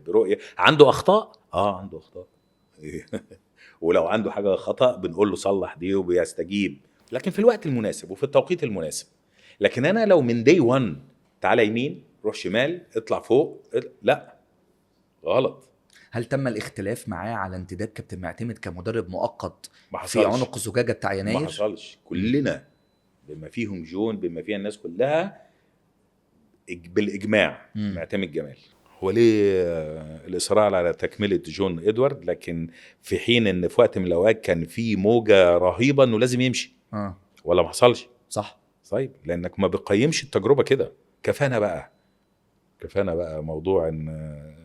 برؤيه. عنده اخطاء، عنده اخطاء ولو عنده حاجه خطا بنقول له صلح دي وبيستجيب، لكن في الوقت المناسب وفي التوقيت المناسب. لكن انا لو من دي 1 تعالى يمين روح شمال اطلع فوق، لا، غلط. هل تم الاختلاف معاه على انتداب كابتن معتمد كمدرب مؤقت ما في حصلش. عنق الزجاجه بتاع ما يناير؟ حصلش. كلنا بما فيهم جون، بما فيها الناس كلها، بالاجماع معتمد جمال. هو ليه الاصرار على تكمله جون ادوارد؟ لكن في حين ان في وقت من الاوقات كان في موجه رهيبه انه لازم يمشي. ولا ما حصلش؟ صح. طيب لانك ما بقيمش التجربه كده. كفانا بقى موضوع ان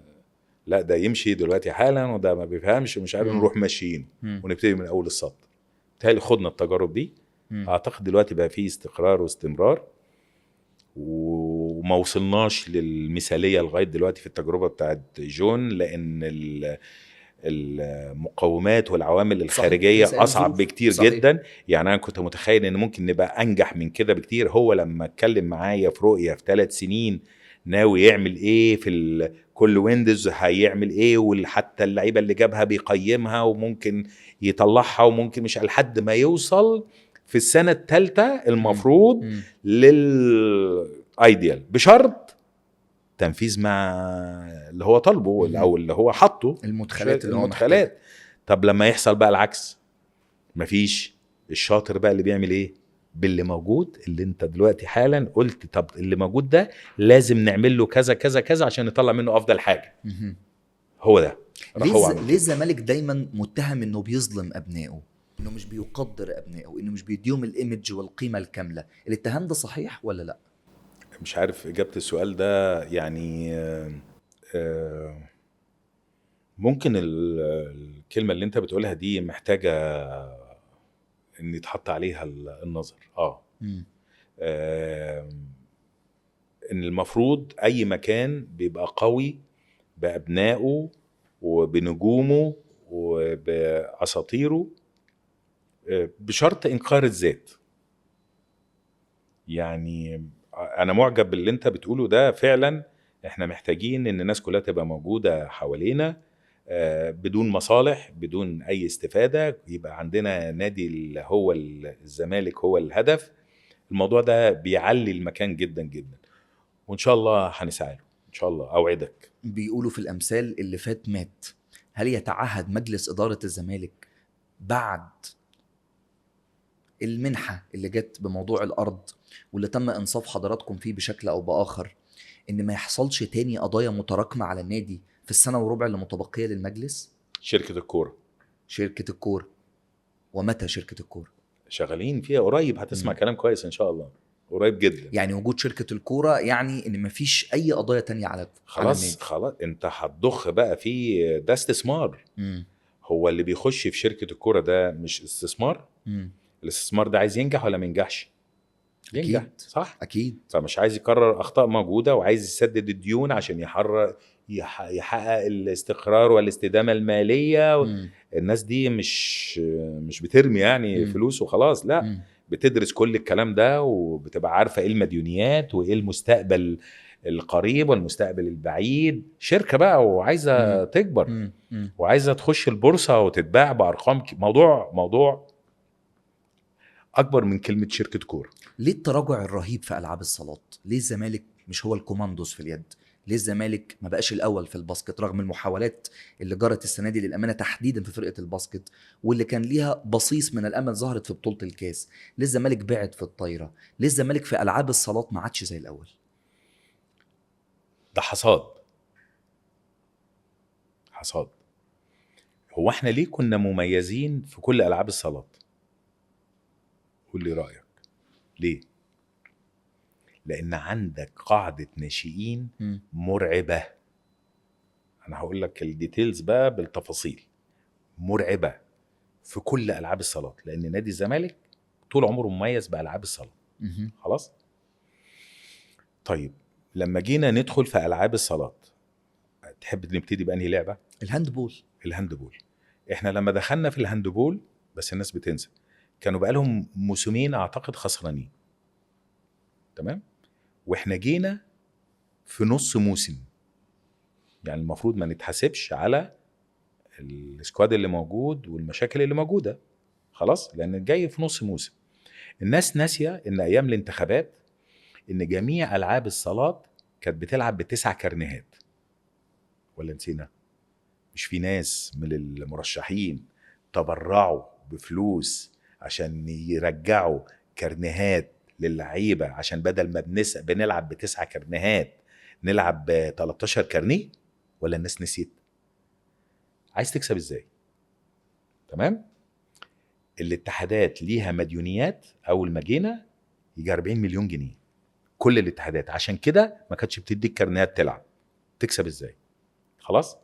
لا ده يمشي دلوقتي حالا وده ما بيفهمش ومش عارف، نروح ماشيين ونبتدي من اول السطر. بالتالي خدنا التجارب دي. اعتقد دلوقتي بقى فيه استقرار واستمرار، وما وصلناش للمثاليه لغايه دلوقتي في التجربه بتاعت جون، لان المقومات والعوامل الخارجيه اصعب بكتير. صحيح. جدا. يعني انا كنت متخيل ان ممكن نبقى انجح من كده بكتير. هو لما اتكلم معايا في رؤيه في 3 سنين ناوي يعمل ايه في كل ويندوز هيعمل ايه، وحتى اللعيبه اللي جابها بيقيمها وممكن يطلعها وممكن مش، لحد ما يوصل في السنه الثالثه المفروض للايديال، بشرط تنفيذ مع اللي هو طالبه او اللي هو حطه المدخلات. طب لما يحصل بقى العكس، مفيش، الشاطر بقى اللي بيعمل ايه باللي موجود؟ اللي انت دلوقتي حالا قلت طب اللي موجود ده لازم نعمل له كذا كذا كذا عشان نطلع منه افضل حاجه. هو ده. ليه الزمالك دايما متهم انه بيظلم ابنائه، انه مش بيقدر ابنائه، انه مش بيديهم الايمج والقيمه الكامله؟ الاتهام ده صحيح ولا لا؟ مش عارف اجابه السؤال ده. يعني ممكن الكلمه اللي انت بتقولها دي محتاجه ان يتحط عليها النظر. ان المفروض اي مكان بيبقى قوي بابنائه وبنجومه وباساطيره، بشرط انكار الذات. يعني انا معجب باللي انت بتقوله ده فعلا. احنا محتاجين ان الناس كلها تبقى موجودة حوالينا بدون مصالح، بدون اي استفادة، يبقى عندنا نادي اللي هو الزمالك هو الهدف. الموضوع ده بيعلي المكان جدا جدا، وان شاء الله هنسعى له ان شاء الله، اوعدك. بيقولوا في الامثال اللي فات مات. هل يتعهد مجلس اداره الزمالك بعد المنحه اللي جت بموضوع الارض واللي تم انصاف حضراتكم فيه بشكل او باخر ان ما يحصلش تاني قضايا متراكمه على النادي في السنه وربع اللي متبقيه للمجلس؟ شركة الكورة شركه الكوره، ومتى شركه الكوره؟ شغالين فيها قريب، هتسمع كلام كويس ان شاء الله قريب جدا. يعني وجود شركه الكوره يعني ان مفيش اي قضايا تانية على النادي. خلاص انت هتضخ بقى في ده استثمار. هو اللي بيخش في شركة الكورة ده مش استثمار؟ الاستثمار ده عايز ينجح ولا ما ينجحش؟ ينجح، أكيد. صح؟ اكيد. فمش عايز يكرر اخطاء موجودة، وعايز يسدد الديون عشان يحقق الاستقرار والاستدامة المالية. الناس دي مش بترمي يعني فلوس وخلاص، لا، بتدرس كل الكلام ده، وبتبقى عارفة ايه المديونيات وايه المستقبل القريب والمستقبل البعيد. شركة بقى وعايزة تكبر وعايزة تخش البورصة وتتباع بأرقام موضوع أكبر من كلمة شركة كورة. ليه التراجع الرهيب في ألعاب الصالات؟ ليه الزمالك مش هو الكوماندوس في اليد؟ ليه الزمالك ما بقاش الأول في الباسكت رغم المحاولات اللي جرت السنة دي للأمانة تحديدا في فرقة الباسكت واللي كان ليها بصيص من الأمل ظهرت في بطولة الكاس؟ ليه الزمالك بعد في الطايرة؟ ليه الزمالك في ألعاب الصالات ما عادش زي الأول؟ ده حصاد. هو احنا ليه كنا مميزين في كل ألعاب الصالات؟ قول لي رأيك. ليه؟ لأن عندك قاعدة ناشئين مرعبة. أنا هقول لك الديتيلز بقى بالتفاصيل. مرعبة في كل ألعاب الصالات، لأن نادي الزمالك طول عمره مميز بألعاب الصالات. خلاص؟ طيب لما جينا ندخل في ألعاب الصالات، تحب نبتدي بأنهي لعبة؟ الهاندبول. احنا لما دخلنا في الهاندبول، بس الناس بتنسى، كانوا بقالهم موسمين اعتقد خسرانين، تمام؟ واحنا جينا في نص موسم، يعني المفروض ما نتحاسبش على السكواد اللي موجود والمشاكل اللي موجودة، خلاص، لان جاي في نص موسم. الناس ناسية ان ايام الانتخابات ان جميع العاب الصالات كانت بتلعب ب9 كارنيهات، ولا نسينا؟ مش في ناس من المرشحين تبرعوا بفلوس عشان يرجعوا كارنيهات للعيبة، عشان بدل ما بنلعب ب9 كارنيهات نلعب ب13 كارنيه؟ ولا الناس نسيت؟ عايز تكسب ازاي؟ تمام؟ الاتحادات ليها مديونيات او المدينة يجي 40 مليون جنيه كل الاتحادات، عشان كده ما كانتش بتديك كارنيهات تلعب. تكسب ازاي؟ خلاص.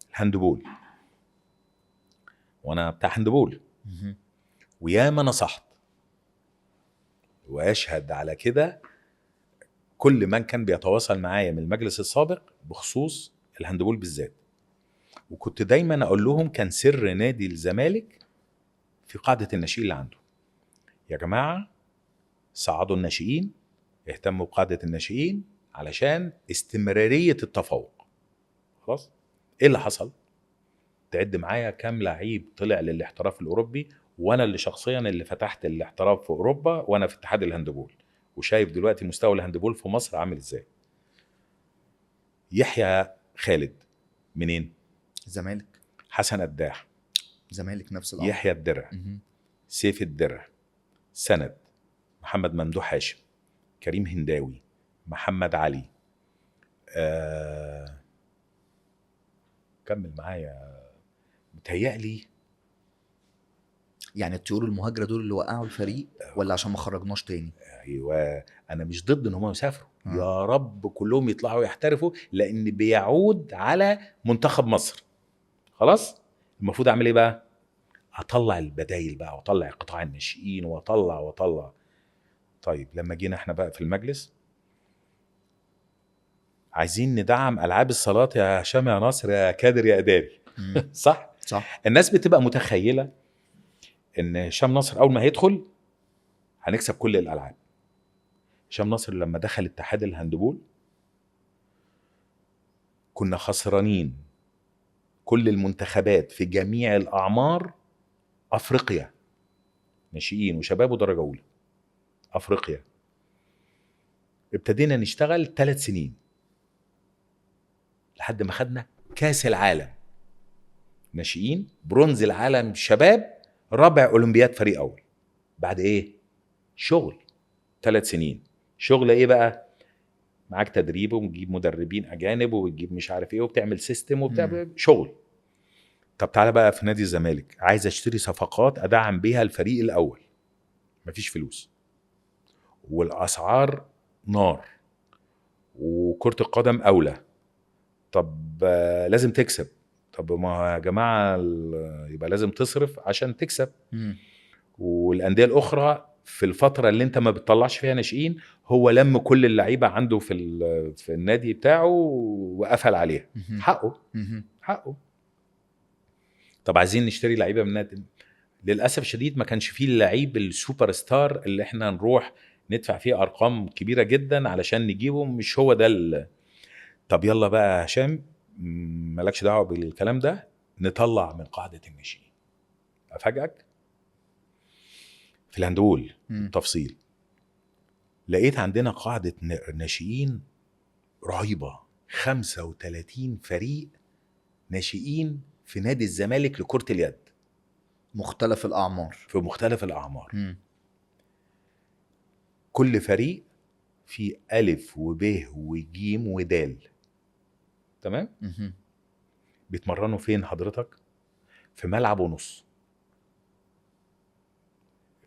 الهاندبول، وانا بتاع هاندبول وياما نصحت واشهد على كده كل من كان بيتواصل معايا من المجلس السابق بخصوص الهاندبول بالذات، وكنت دايما اقول لهم كان سر نادي الزمالك في قاعدة الناشئين اللي عنده. يا جماعة صعدوا الناشئين، اهتموا بقاعدة الناشئين علشان استمرارية التفوق. خلاص. ايه اللي حصل؟ تعد معايا كام لعيب طلع للاحتراف الأوروبي، وانا اللي شخصيا اللي فتحت الاحتراف في أوروبا وانا في اتحاد الهاندبول، وشايف دلوقتي مستوى الهاندبول في مصر عامل ازاي. يحيى خالد منين؟ الزمالك. حسن قداح زمالك نفس الأمر. يحيى الدرع، سيف الدرع، سند، محمد ممدوح هاشم، كريم هنداوي، محمد علي، كمل معايا، متهيألي يعني الطيور المهاجرة دول اللي وقعوا الفريق ولا عشان ما خرجناش تاني؟ ايوه، انا مش ضد ان هم يسافروا، يا رب كلهم يطلعوا يحترفوا، لان بيعود على منتخب مصر. خلاص. المفروض اعمل ايه بقى؟ اطلع البدايل بقى، واطلع قطاع الناشئين، واطلع. طيب لما جينا احنا بقى في المجلس عايزين ندعم العاب الصالات يا هشام يا ناصر يا كادر يا اداري. صح. الناس بتبقى متخيله ان هشام ناصر اول ما هيدخل هنكسب كل الالعاب. هشام ناصر لما دخل اتحاد الهاندبول كنا خسرانين كل المنتخبات في جميع الأعمار، أفريقيا ناشئين وشباب ودرجة أولى أفريقيا. ابتدينا نشتغل 3 سنين لحد ما خدنا كاس العالم ناشئين، برونز العالم شباب، رابع أولمبياد فريق أول. بعد إيه؟ شغل 3 سنين. شغل إيه بقى؟ معاك تدريب وبتجيب مدربين أجانب وبتجيب مش عارف إيه وبتعمل سيستم وبتعمل شغل. طب تعالى بقى في نادي الزمالك، عايز اشتري صفقات ادعم بيها الفريق الاول، مفيش فلوس والاسعار نار وكرة القدم اولى. طب لازم تكسب. طب ما يا جماعة يبقى لازم تصرف عشان تكسب. والانديه الاخرى في الفتره اللي انت ما بتطلعش فيها ناشئين هو لم كل اللعيبه عنده في النادي بتاعه وقفل عليها. حقه. طب عايزين نشتري لعيبه من النادي، للاسف الشديد ما كانش فيه اللعيب السوبر ستار اللي احنا نروح ندفع فيه ارقام كبيره جدا علشان نجيبه، مش هو ده طب يلا بقى يا هشام مالكش دعوه بالكلام ده، نطلع من قاعده الناشئين. افاجئك في الهاندبول تفصيل، لقيت عندنا قاعده ناشئين رهيبه، 35 فريق ناشئين في نادي الزمالك لكرة اليد، مختلف الأعمار. في مختلف الأعمار. كل فريق في ألف وب وجيم ودال. تمام؟ بيتمرنوا فين حضرتك؟ في ملعب ونص.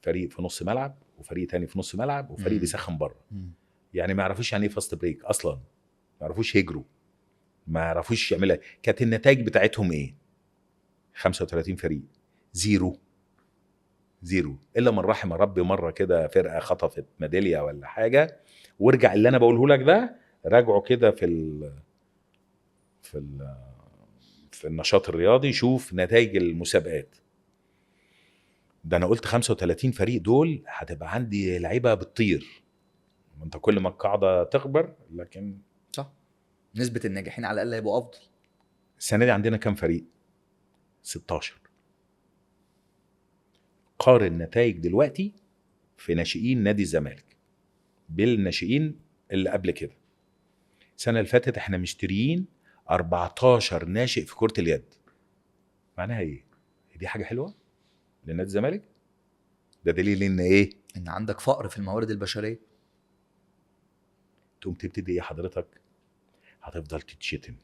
فريق في نص ملعب وفريق تاني في نص ملعب وفريق بيسخن بره. يعني ما يعرفوش يعني ايه فاست بريك اصلا، ما يعرفوش يجروا، ما يعرفوش يعملها. كانت النتائج بتاعتهم ايه؟ 35 فريق زيرو الا من رحم ربي. مره كده فرقه خطفت ميداليه ولا حاجه، وارجع اللي انا بقوله لك ده راجعوا كده في النشاط الرياضي، شوف نتائج المسابقات. ده انا قلت 35 فريق دول هتبقى عندي لعيبه بتطير. انت كل ما القاعده تكبر لكن صح، نسبه الناجحين على الاقل هيبقوا افضل. السنه دي عندنا كام فريق؟ 16. قارن نتائج دلوقتي في ناشئين نادي الزمالك بالناشئين اللي قبل كده. السنه اللي فاتت احنا مشتريين 14 ناشئ في كرة اليد. معناها ايه؟ دي حاجه حلوه لنادي الزمالك؟ ده دليل ان ايه؟ ان عندك فقر في الموارد البشريه. تقوم تبتدي ايه حضرتك؟ هتفضل تتشتم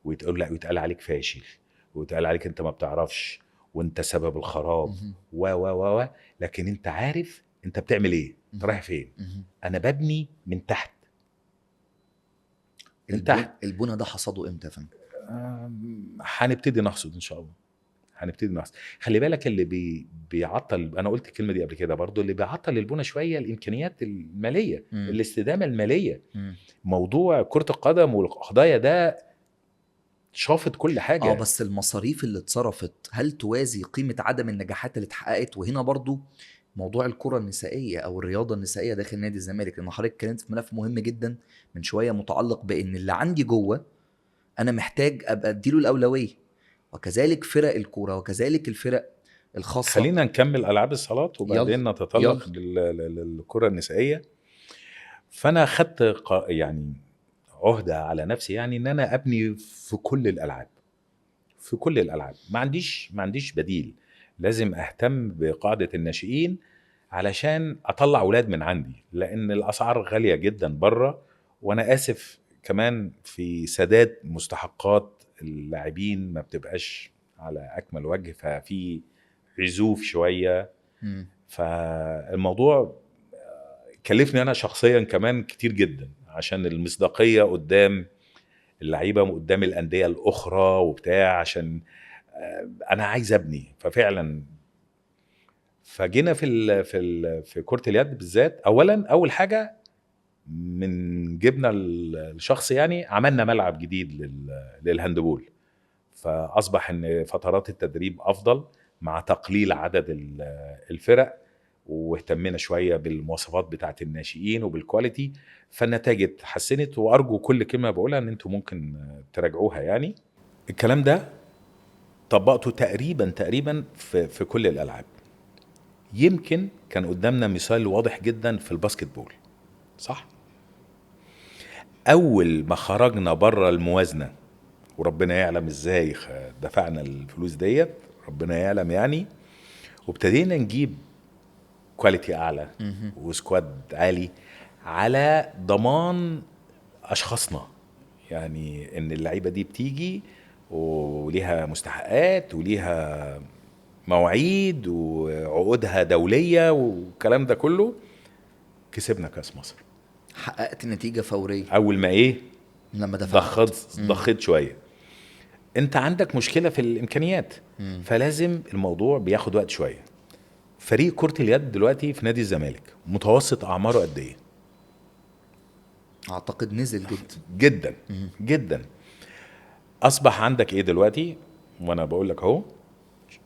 ويتقال عليك فاشل ويتقال عليك انت ما بتعرفش وانت سبب الخراب و لكن انت عارف انت بتعمل ايه، انت رايح فين. انا ببني من تحت. البنى ده حصده امتى يا فندم؟ هنبتدي نحصد ان شاء الله. خلي بالك اللي بيعطل، انا قلت الكلمه دي قبل كده برضو، اللي بيعطل البنى شويه الامكانيات الماليه، الاستدامه الماليه. موضوع كرة القدم والقضايا ده شافت كل حاجه. بس المصاريف اللي اتصرفت هل توازي قيمه عدم النجاحات اللي اتحققت؟ وهنا برضو موضوع الكرة النسائية أو الرياضة النسائية داخل نادي الزمالك، لأن حضرتك اتكلمت في ملف مهم جدا من شوية متعلق بأن اللي عندي جوه أنا محتاج أبقى أديله الأولوية، وكذلك فرق الكرة وكذلك الفرق الخاصة. خلينا نكمل ألعاب الصالات وبعدين نتطلق للكرة النسائية. فأنا خدت يعني عهدة على نفسي، يعني إن أنا أبني في كل الألعاب. ما عنديش بديل. لازم أهتم بقاعدة الناشئين علشان أطلع أولاد من عندي، لأن الأسعار غالية جدا بره، وأنا آسف كمان في سداد مستحقات اللاعبين ما بتبقاش على أكمل وجه، ففي عزوف شوية. فالموضوع كلفني أنا شخصيا كمان كتير جدا عشان المصداقية قدام اللعيبة وقدام الأندية الأخرى وبتاع، عشان أنا عايز أبني. ففعلا فجينا في كرة اليد بالذات. أول حاجة من جبنا الشخص، يعني عملنا ملعب جديد للهاندبول، فأصبح إن فترات التدريب أفضل مع تقليل عدد الفرق، واهتمنا شويه بالمواصفات بتاعه الناشئين وبالكواليتي، فالنتائج اتحسنت. وارجو كل كلمه بقولها ان انتم ممكن تراجعوها. يعني الكلام ده طبقته تقريبا في كل الالعاب. يمكن كان قدامنا مثال واضح جدا في الباسكت بول، صح؟ اول ما خرجنا بره الموازنه، وربنا يعلم ازاي دفعنا الفلوس ديت، ربنا يعلم يعني، وابتدينا نجيب كواليتي اعلى وسكواد عالي على ضمان اشخاصنا. يعني ان اللعيبه دي بتيجي وليها مستحقات وليها مواعيد وعقودها دوليه والكلام ده كله. كسبنا كاس مصر حققت نتيجه فوريه اول ما ايه لما دفعت. ضخت شويه. انت عندك مشكله في الامكانيات، فلازم الموضوع بياخد وقت شويه. فريق كرة اليد دلوقتي في نادي الزمالك متوسط اعماره قد ايه؟ اعتقد نزل جدا جدا جدا. اصبح عندك ايه دلوقتي؟ وانا بقول لك اهو،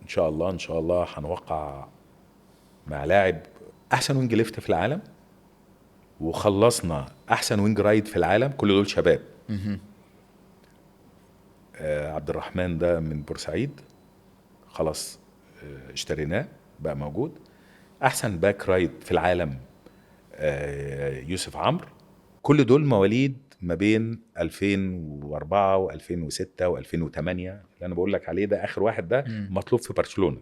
ان شاء الله هنوقع مع لاعب احسن وينج ليفت في العالم، وخلصنا احسن وينج رايد في العالم. كل دول شباب. عبد الرحمن ده من بورسعيد، خلاص اشتريناه بقى موجود. احسن باك رايد في العالم يوسف عمرو. كل دول مواليد ما بين 2004 و2006 و2008. اللي انا بقول لك عليه ده اخر واحد ده مطلوب في برشلونة.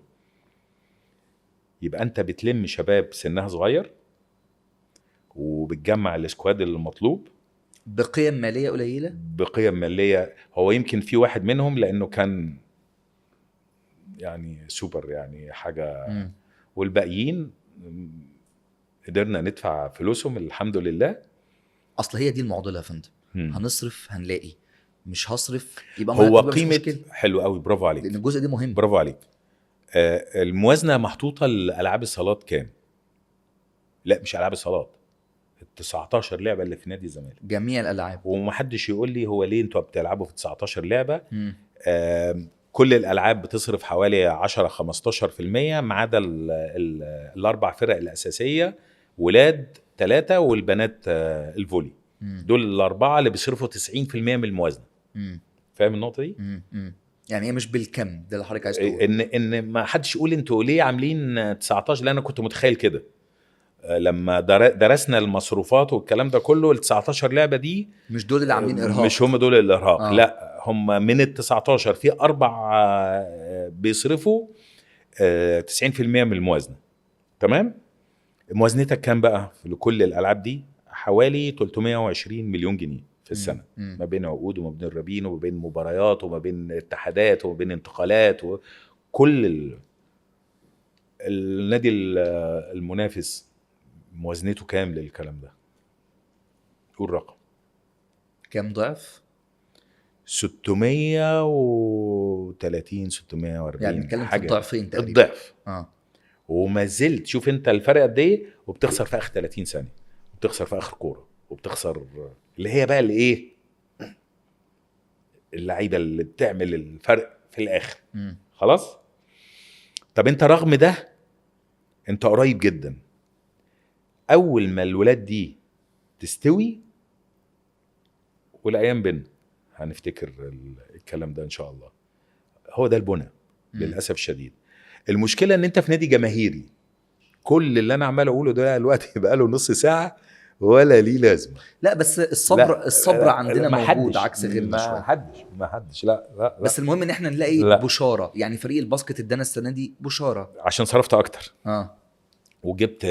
يبقى انت بتلم شباب سنها صغير وبتجمع السكواد المطلوب بقيم ماليه قليله. بقيم مالية. هو يمكن في واحد منهم لانه كان يعني سوبر، يعني حاجة. والباقيين قدرنا ندفع فلوسهم الحمد لله. اصل هي دي المعضله يا فندم. هنصرف هنلاقي، مش هصرف يبقى هو مش قيمة مشكلة. حلو قوي، برافو عليك، لان الجزء ده مهم. برافو عليك. الموازنة محطوطة لألعاب الصالات كام؟ لا مش ألعاب الصالات، 19 لعبة اللي في نادي الزمالك، جميع الالعاب. ومحدش يقول لي هو ليه انتوا بتلعبوا في 19 لعبة. كل الألعاب بتصرف حوالي 10-15%، ما عدا الأربع فرق الأساسية، ولاد 3 والبنات الفولي. دول الأربعة اللي بيصرفوا 90% من الموازنة. فاهم النقطة دي؟ يعني هي مش بالكم ده اللي حضرتك عايز تقول. ان ما حدش يقول انتوا ليه عاملين 19. لان انا كنت متخيل كده لما درسنا المصروفات والكلام ده كله. ال 19 لعبه دي مش دول اللي عاملين ارهاق، مش هم دول الارهاق. لا، هم من ال 19 في 4 بيصرفوا 90% من الموازنه. تمام. موازنتك كام بقى لكل الالعاب دي؟ حوالي 320 مليون جنيه في السنه، ما بين عقود وما بين الربين وما بين مباريات وما بين اتحادات وما بين انتقالات. وكل النادي المنافس موازنته كام للكلام ده؟ قول رقم. كام ضعف؟ 630 640. يعني نتكلم في الضعفين تقريبا. الضعف. وما زلت شوف انت الفرق قد ايه، وبتخسر في اخر 30 ثانيه، وبتخسر في اخر كوره، وبتخسر اللي هي بقى الايه، اللعيبه اللي بتعمل الفرق في الاخر. خلاص. طب انت رغم ده انت قريب جدا. اول ما الولاد دي تستوي والايام بينا هنفتكر الكلام ده ان شاء الله. هو ده البنى للاسف الشديد. المشكله ان انت في نادي جماهيري. كل اللي انا عمال اقوله ده دلوقتي بقى له نص ساعه ولا ليه لازمه. لا بس الصبر لا عندنا موجود عكس غيرنا شويه. ما حدش لا بس المهم ان احنا نلاقي بشاره. يعني فريق الباسكت ادانا السنه دي بشاره عشان صرفت اكتر. وجبت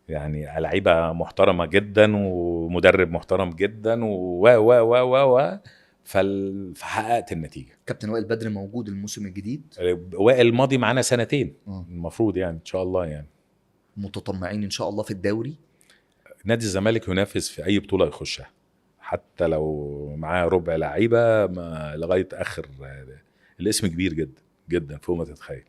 يعني لعيبه محترمه جدا ومدرب محترم جدا و فحققت النتيجه. كابتن وائل بدر موجود الموسم الجديد. وائل ماضي معانا 2 سنين المفروض، يعني ان شاء الله. يعني متطمعين ان شاء الله في الدوري. نادي الزمالك ينافس في اي بطوله يخشها، حتى لو معاه ربع لعيبه لغايه اخر. الاسم كبير جدا جدا فوق ما تتخيل.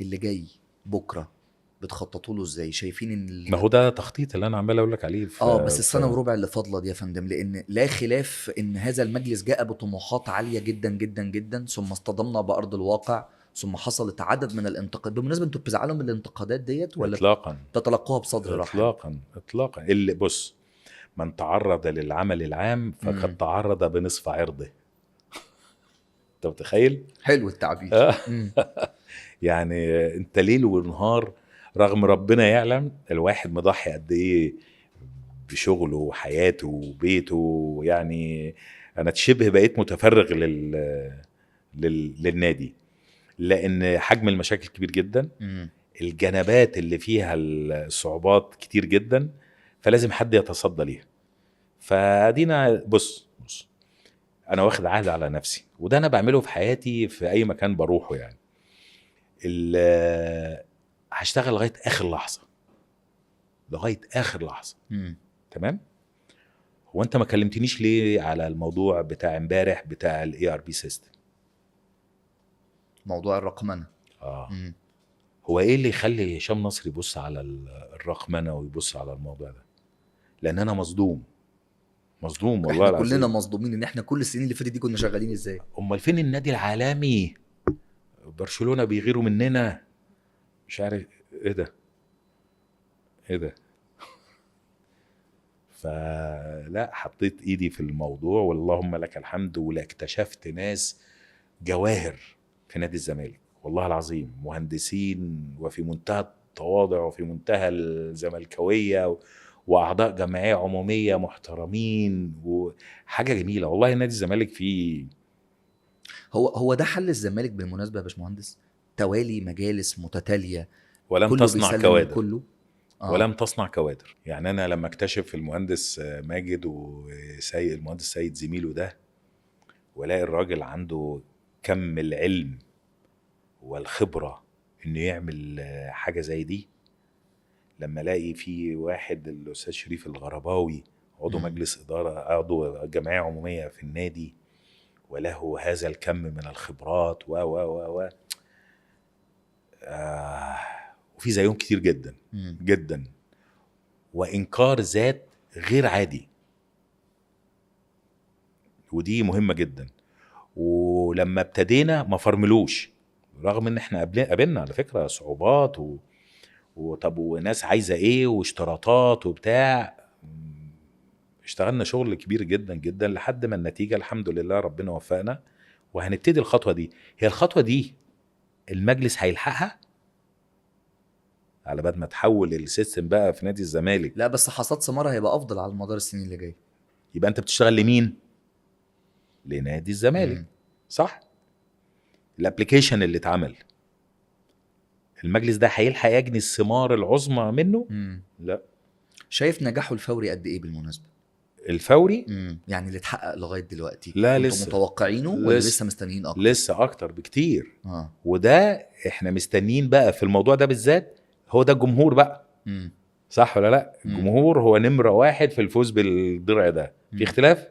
اللي جاي بكره بتخططوا له ازاي؟ شايفين ان ما هو ده تخطيط اللي انا عمال اقول لك عليه. بس السنه وربع اللي فاضله دي يا فندم، لان لا خلاف ان هذا المجلس جاء بطموحات عاليه جدا جدا جدا، ثم اصطدمنا بارض الواقع ثم حصلت عدد من الانتقادات. بالمناسبه انتوا بتزعلوا من الانتقادات ديت ولا اطلاقا تتلقوها بصدر رحب؟ اطلاقا. اللي بص، من تعرض للعمل العام فقد تعرض بنصف عرضه. انت متخيل؟ حلو التعبير. يعني انت ليل ونهار، رغم ربنا يعلم الواحد مضحي قد ايه بشغله وحياته وبيته. يعني انا شبه بقيت متفرغ للنادي، لان حجم المشاكل كبير جدا، الجنبات اللي فيها الصعوبات كتير جدا، فلازم حد يتصدى ليها. فادينا بص انا واخد عهد على نفسي، وده انا بعمله في حياتي في اي مكان بروحه. يعني هشتغل لغايه اخر لحظه، لغايه اخر لحظه. تمام. هو انت ما كلمتنيش ليه على الموضوع بتاع امبارح بتاع الاي ار بي سيستم؟ موضوع الرقمنه. هو ايه اللي يخلي هشام نصر يبص على الرقمنه ويبص على الموضوع ده؟ لان انا مصدوم والله العظيم. كلنا مصدومين ان احنا كل السنين اللي فاتت دي كنا شغالين ازاي. امال فين النادي العالمي؟ برشلونه بيغيروا مننا، مش عارف ايه ده. فلا، حطيت ايدي في الموضوع واللهم لك الحمد، ولا اكتشفت ناس جواهر في نادي الزمالك والله العظيم، مهندسين وفي منتهى التواضع وفي منتهى الزملكاويه، واعضاء جمعيه عموميه محترمين، وحاجه جميله والله. نادي الزمالك فيه هو ده حل الزمالك بالمناسبه يا باشمهندس، توالي مجالس متتاليه ولم كله تصنع بيسلم كوادر كله. ولم تصنع كوادر. يعني انا لما اكتشف المهندس ماجد المهندس سيد زميله ده، ولاقي الراجل عنده كم العلم والخبرة انه يعمل حاجة زي دي، لما الاقي في واحد الاستاذ شريف الغرباوي عضو مجلس إدارة، عضو جمعية عمومية في النادي، وله هذا الكم من الخبرات و وفي زيهم كتير جدا جدا، وإنكار ذات غير عادي، ودي مهمة جدا. ولما ابتدينا ما فرملوش، رغم ان احنا قابلنا على فكرة صعوبات وطب وناس عايزة ايه واشتراطات وبتاع. اشتغلنا شغل كبير جدا جدا لحد ما النتيجة الحمد لله ربنا وفقنا، وهنبتدي الخطوة دي. هي الخطوة دي المجلس هيلحقها على بعد ما تحول السيستم بقى في نادي الزمالك. لا بس حصاد ثمارها هيبقى افضل على مدار السنين اللي جايه. يبقى انت بتشتغل لمين؟ لنادي الزمالك. صح. الابليكيشن اللي اتعمل، المجلس ده هيلحق يجني الثمار العظمى منه؟ لا. شايف نجاحه الفوري قد ايه بالمناسبه؟ الفوري يعني اللي اتحقق لغايه دلوقتي لا انتوا لسه متوقعينه ولا لسه مستنيين اكتر؟ لسه اكتر بكتير. وده احنا مستنيين بقى في الموضوع ده بالذات، هو ده الجمهور بقى. صح ولا لا؟ الجمهور هو نمرة واحد في الفوز بالدرع ده. في اختلاف؟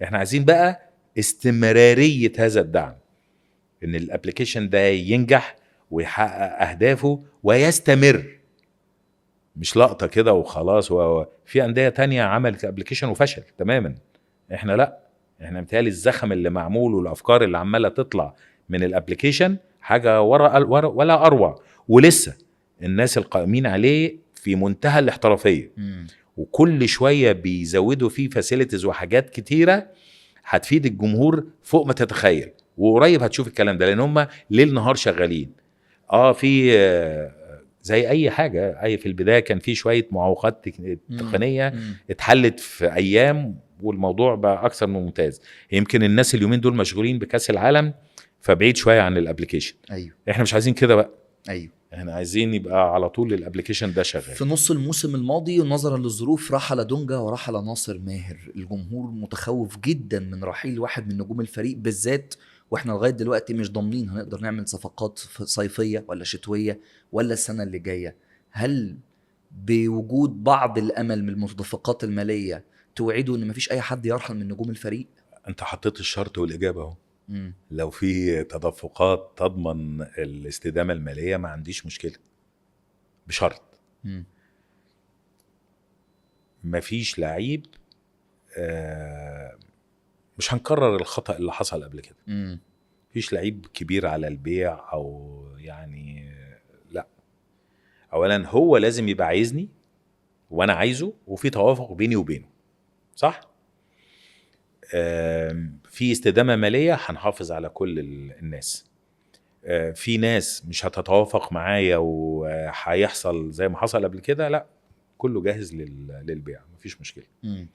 احنا عايزين بقى استمرارية هذا الدعم، ان الابليكيشن ده ينجح ويحقق اهدافه ويستمر، مش لقطة كده وخلاص. في أندية تانية عملت ابليكيشن وفشل تماما. احنا لا، احنا متهيألي الزخم اللي معمول والافكار اللي عمالة تطلع من الابليكيشن حاجة ولا اروع، ولسه الناس القائمين عليه في منتهى الاحترافية، وكل شوية بيزودوا فيه فاسيلتيز وحاجات كتيرة هتفيد الجمهور فوق ما تتخيل. وقريب هتشوف الكلام ده، لان هم ليل نهار شغالين. في زي اي حاجه، في البدايه كان في شويه معوقات تقنيه اتحلت في ايام، والموضوع بقى اكثر من ممتاز. يمكن الناس اليومين دول مشغولين بكاس العالم فبعيد شويه عن الابليكيشن. ايوه احنا مش عايزين كده بقى. ايوه احنا عايزين يبقى على طول الابليكيشن ده شغال. في نص الموسم الماضي نظرا للظروف رحل دونجا ورحل ناصر ماهر، الجمهور متخوف جدا من رحيل واحد من نجوم الفريق بالذات، واحنا لغايه دلوقتي مش ضامنين هنقدر نعمل صفقات صيفيه ولا شتويه ولا السنه اللي جايه. هل بوجود بعض الامل من المتدفقات الماليه توعدوا ان مفيش اي حد يرحل من نجوم الفريق؟ انت حطيت الشرط والاجابه اهو. لو في تدفقات تضمن الاستدامه الماليه ما عنديش مشكله، بشرط مفيش لعيب مش هنكرر الخطأ اللي حصل قبل كده. مفيش لعيب كبير على البيع او يعني لا. اولا هو لازم يبقى عايزني وانا عايزه وفي توافق بيني وبينه، صح؟ في استدامة مالية هنحافظ على كل الناس. في ناس مش هتتوافق معايا وهيحصل زي ما حصل قبل كده، لا كله جاهز للبيع، مفيش مشكلة.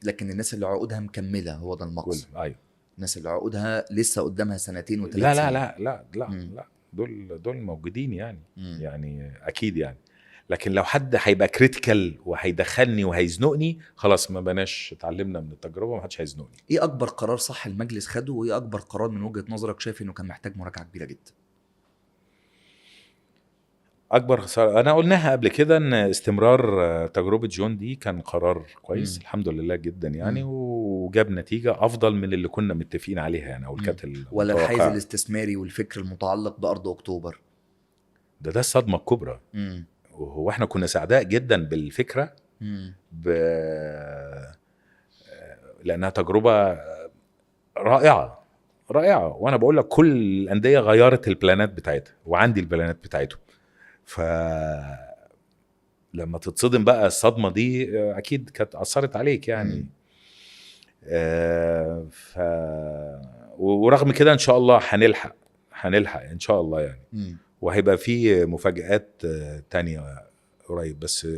لكن الناس اللي عقودها مكمله هو ده كل المقصد. ايوه. الناس اللي عقودها لسه قدامها سنتين وثلاث لا لا سنين. لا لا لا مم. لا دول موجودين يعني. مم. يعني اكيد يعني. لكن لو حد هيبقى كريتيكال وهيدخلني وهيزنقني، خلاص ما بناش اتعلمنا من التجربه، ما حدش هيزنقني. ايه اكبر قرار صح المجلس خده، وايه اكبر قرار من وجهة نظرك شايف انه كان محتاج مراجعة كبيرة جدا؟ اكبر خساره انا قلناها قبل كده، ان استمرار تجربه جون دي كان قرار كويس الحمد لله جدا يعني، وجاب نتيجه افضل من اللي كنا متفقين عليها يعني، او الكانت ولا الحيز المتوقعه. الاستثماري والفكر المتعلق بارض اكتوبر؟ ده الصدمه الكبرى. وهو احنا كنا سعداء جدا بالفكره لانها تجربه رائعه رائعه، وانا بقول لك كل الانديه غيرت البلانات بتاعتها، وعندي البلانات بتاعتهم. ف لما تتصدم بقى الصدمه دي اكيد كانت اثرت عليك يعني. ف ورغم كده ان شاء الله هنلحق ان شاء الله يعني. وهيبقى في مفاجآت تانية قريب، بس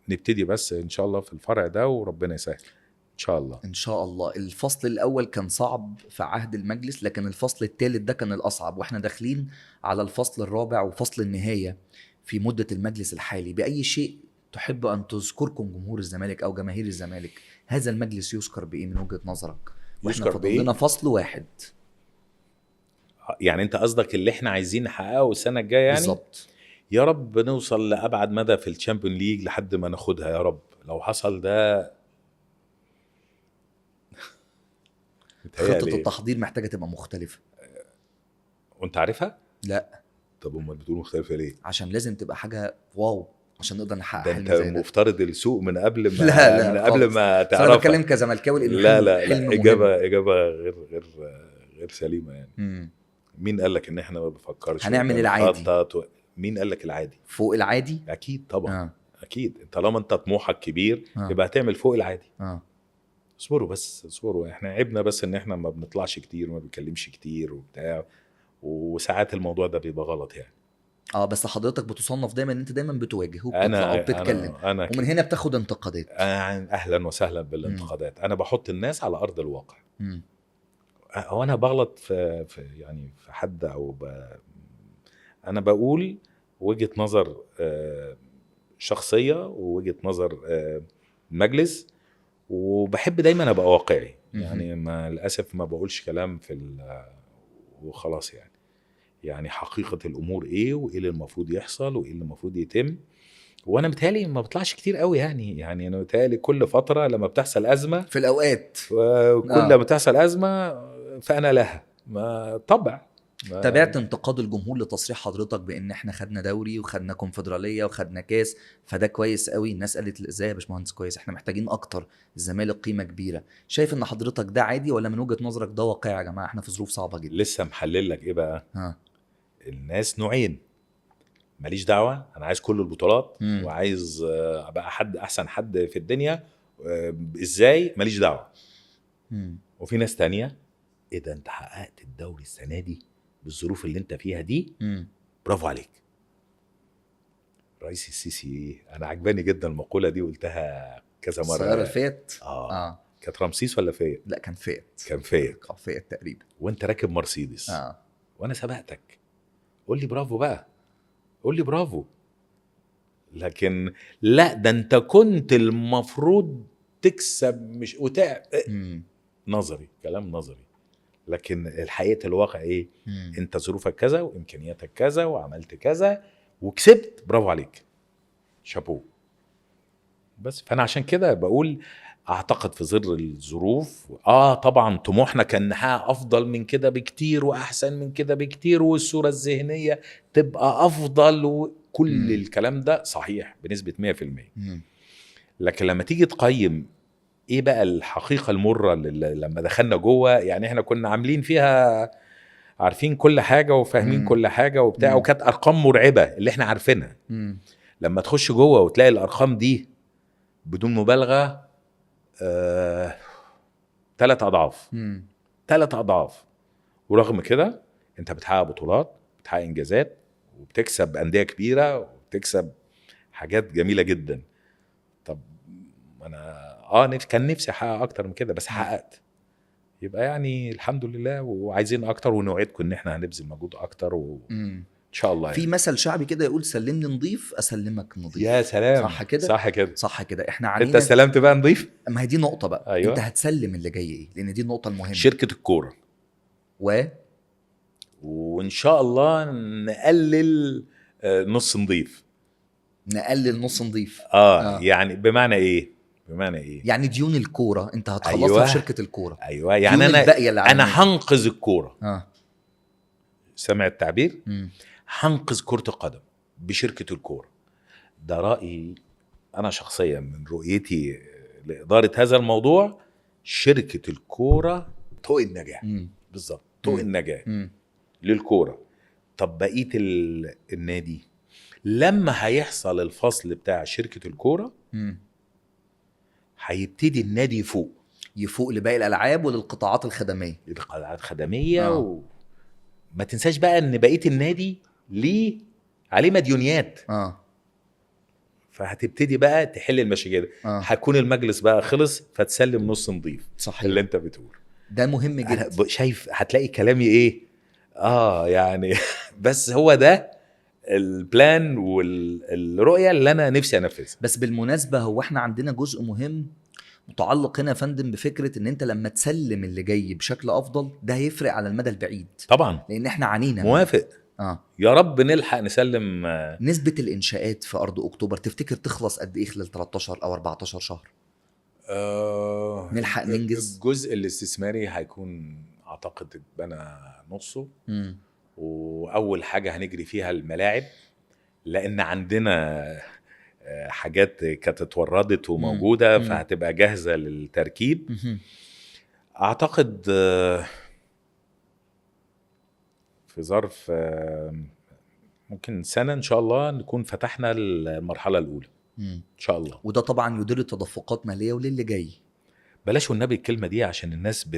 نبتدي بس ان شاء الله في الفرع ده وربنا يسهل ان شاء الله. ان شاء الله. الفصل الاول كان صعب في عهد المجلس، لكن الفصل الثالث ده كان الاصعب، واحنا داخلين على الفصل الرابع وفصل النهاية في مدة المجلس الحالي. بأي شيء تحب ان تذكركم جمهور الزمالك او جماهير الزمالك؟ هذا المجلس يذكر بايه من وجهة نظرك؟ واحنا فاضل لنا فصل واحد. يعني انت قصدك اللي احنا عايزين نحققه السنة الجاية يعني؟ بالظبط. يا رب نوصل لأبعد مدى في الشامبيون ليج لحد ما ناخدها يا رب. لو حصل ده خطة التحضير محتاجة تبقى مختلفة. وانت عارفها؟ لا. طب امال بتقول مختلفة ليه؟ عشان لازم تبقى حاجة واو عشان نقدر نحقق حلم زي ده. انت مفترض السوق من قبل ما لا من قبل ما تعرفها. انا بتكلم كزملكاوي لانه لا اجابة غير سليمة يعني. مين قال لك ان احنا ما بنفكرش هنعمل العادي؟ مين قال لك العادي؟ فوق العادي اكيد طبعا. اكيد طالما انت طموحك كبير يبقى هتعمل فوق العادي. اصبروا بس اصبروا. احنا عيبنا بس ان احنا ما بنطلعش كتير وما بنتكلمش كتير وبتاع، وساعات الموضوع ده بيبقى غلط يعني. بس حضرتك بتصنف دايما ان انت دايما بتواجه وبتطلع وبتتكلم، ومن هنا بتاخد انتقادات. اهلا وسهلا بالانتقادات. انا بحط الناس على ارض الواقع. هو انا بغلط في يعني في حد انا بقول وجهة نظر شخصية ووجهة نظر مجلس، وبحب دايما ابقى واقعي يعني. ما للاسف ما بقولش كلام وخلاص يعني حقيقة الامور ايه، وايه اللي المفروض يحصل، وايه اللي المفروض يتم. وانا متهيألي ما بطلعش كتير قوي يعني انا متهيألي كل فترة لما بتحصل ازمة في الاوقات كل لما بتحصل ازمة فانا لها ما طبع. تابعت انتقاد الجمهور لتصريح حضرتك بان احنا خدنا دوري وخدنا كونفدراليه وخدنا كاس، فده كويس قوي. الناس قالت ازاي يا باشمهندس كويس، احنا محتاجين اكتر، الزمالك قيمه كبيره. شايف ان حضرتك ده عادي، ولا من وجهه نظرك ده واقعي يا جماعه احنا في ظروف صعبه جدا؟ لسه محلل لك ايه بقى. الناس نوعين. ماليش دعوه، انا عايز كل البطولات وعايز ابقى حد احسن حد في الدنيا. ازاي؟ ماليش دعوه. وفي ناس تانية، ايه ده انت حققت الدوري السنه دي بالظروف اللي انت فيها دي، برافو عليك. رئيس السيسي انا عجباني جدا المقوله دي، قلتها كذا مره. السياره الفيات كانت رمسيس ولا فيات؟ لا كان فيات. كان فيات. فيات تقريبا. وانت راكب مرسيدس وانا سبقتك، قول لي برافو بقى، قول لي برافو. لكن لا، ده انت كنت المفروض تكسب مش نظري، كلام نظري. لكن الحقيقة الواقع ايه؟ انت ظروفك كذا وامكانياتك كذا وعملت كذا وكسبت، برافو عليك، شابو. بس فانا عشان كده بقول اعتقد في ظل الظروف طبعا طموحنا كان نحقق افضل من كده بكتير واحسن من كده بكتير، والصورة الذهنية تبقى افضل، وكل الكلام ده صحيح بنسبة 100%. لكن لما تيجي تقيم ايه بقى الحقيقة المرة اللي لما دخلنا جوه، يعني احنا كنا عاملين فيها عارفين كل حاجه وفاهمين كل حاجه وبتاع، وكانت ارقام مرعبه اللي احنا عارفينها. لما تخش جوه وتلاقي الارقام دي بدون مبالغه 3 اضعاف 3 اضعاف. ورغم كده انت بتحقق بطولات، بتحقق انجازات، وبتكسب انديه كبيره، وبتكسب حاجات جميله جدا. طب انا كان نفسي احقق اكتر من كده، بس حققت. يبقى يعني الحمد لله، وعايزين اكتر، ونوعدكم ان احنا هنبذل مجهود اكتر ان شاء الله. في مثل شعبي كده يقول سلمني نضيف اسلمك نضيف. يا سلام، صح كده؟ صح كده، صح كده. احنا انت عنينا استلمت بقى نضيف. ما هي دي نقطه بقى. أيوة. انت هتسلم اللي جاي ايه؟ لان دي النقطه المهمه. شركه الكوره وان شاء الله نقلل نص نضيف. نقلل نص نضيف. يعني بمعنى ايه؟ يعني ديون الكوره انت هتخلصها. أيوة. في شركه الكوره. ايوه، يعني انا هنقذ الكوره. سمع التعبير؟ هنقذ كرة القدم بشركة الكورة. ده رأيي أنا شخصيا من رؤيتي لإدارة هذا الموضوع. شركة الكورة طوق النجاح بالظبط، طوق النجاح للكورة. طب بقية النادي لما هيحصل الفصل بتاع شركة الكورة هيبتدي النادي يفوق لباقي الألعاب وللقطاعات الخدمية. ما تنساش بقى ان بقية النادي ليه عليه مديونيات. فهتبتدي بقى تحل المشاكل. هيكون المجلس بقى خلص فتسلم نص نضيف. صحيح. اللي انت بتقول ده مهم جدا. شايف هتلاقي كلامي ايه يعني بس هو ده البلان والرؤية اللي انا نفسي انفذها. بس بالمناسبة هو احنا عندنا جزء مهم متعلق هنا يا فندم بفكرة ان انت لما تسلم اللي جاي بشكل افضل ده هيفرق على المدى البعيد طبعا، لان احنا عنينا. موافق. يا رب نلحق نسلم. نسبة الانشاءات في ارض اكتوبر تفتكر تخلص قد ايه خلال 13 او 14 شهر؟ نلحق ننجز. الجزء الاستثماري هيكون اعتقد اتبنى نصه. واول حاجة هنجري فيها الملاعب، لان عندنا حاجات كانت اتوردت وموجودة فهتبقى جاهزة للتركيب. اعتقد في ظرف ممكن سنة ان شاء الله نكون فتحنا المرحلة الاولى ان شاء الله. وده طبعا يدير تدفقات مالية وللي جاي. بلاش والنبي الكلمة دي عشان الناس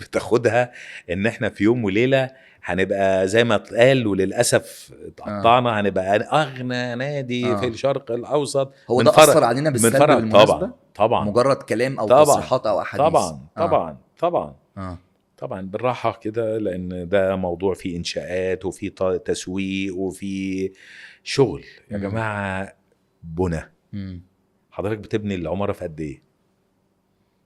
بتاخدها ان احنا في يوم وليلة هنبقى زي ما اتقال، وللأسف اتقطعنا. هنبقى أغنى نادي في الشرق الأوسط. هو ده أثر علينا بالسلب بالمناسبة؟ طبعا مجرد كلام أو تصريحات أو أحاديث. طبعا بالراحة كده، لأن ده موضوع فيه إنشاءات وفيه تسويق وفيه شغل. يا جماعة بنى. حضرتك بتبني العمارة في قد إيه؟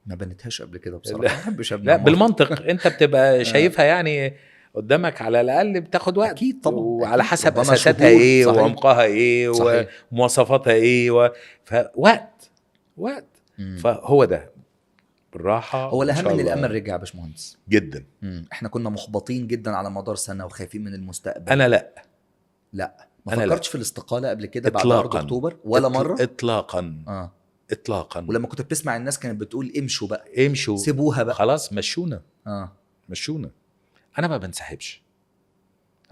ما بنتهاش قبل كده بصراحة. ما بحبش لا بالمنطق انت بتبقى شايفها يعني قدامك على الاقل بتاخد وقت. اكيد طبعا. وعلى حسب اساساتها ايه وعمقها ايه ومواصفاتها ايه فوقت فهو ده بالراحه. هو الاهم ان الامل رجع يا باشمهندس جدا. احنا كنا محبطين جدا على مدار سنه وخايفين من المستقبل. انا لا ما فكرتش في الاستقاله قبل كده بعد ارض اكتوبر ولا مره اطلاقا. ولما كنت بتسمع الناس كانت بتقول امشوا بقى، امشوا، سيبوها بقى، خلاص مشونا. مشونا. انا ما بنسحبش،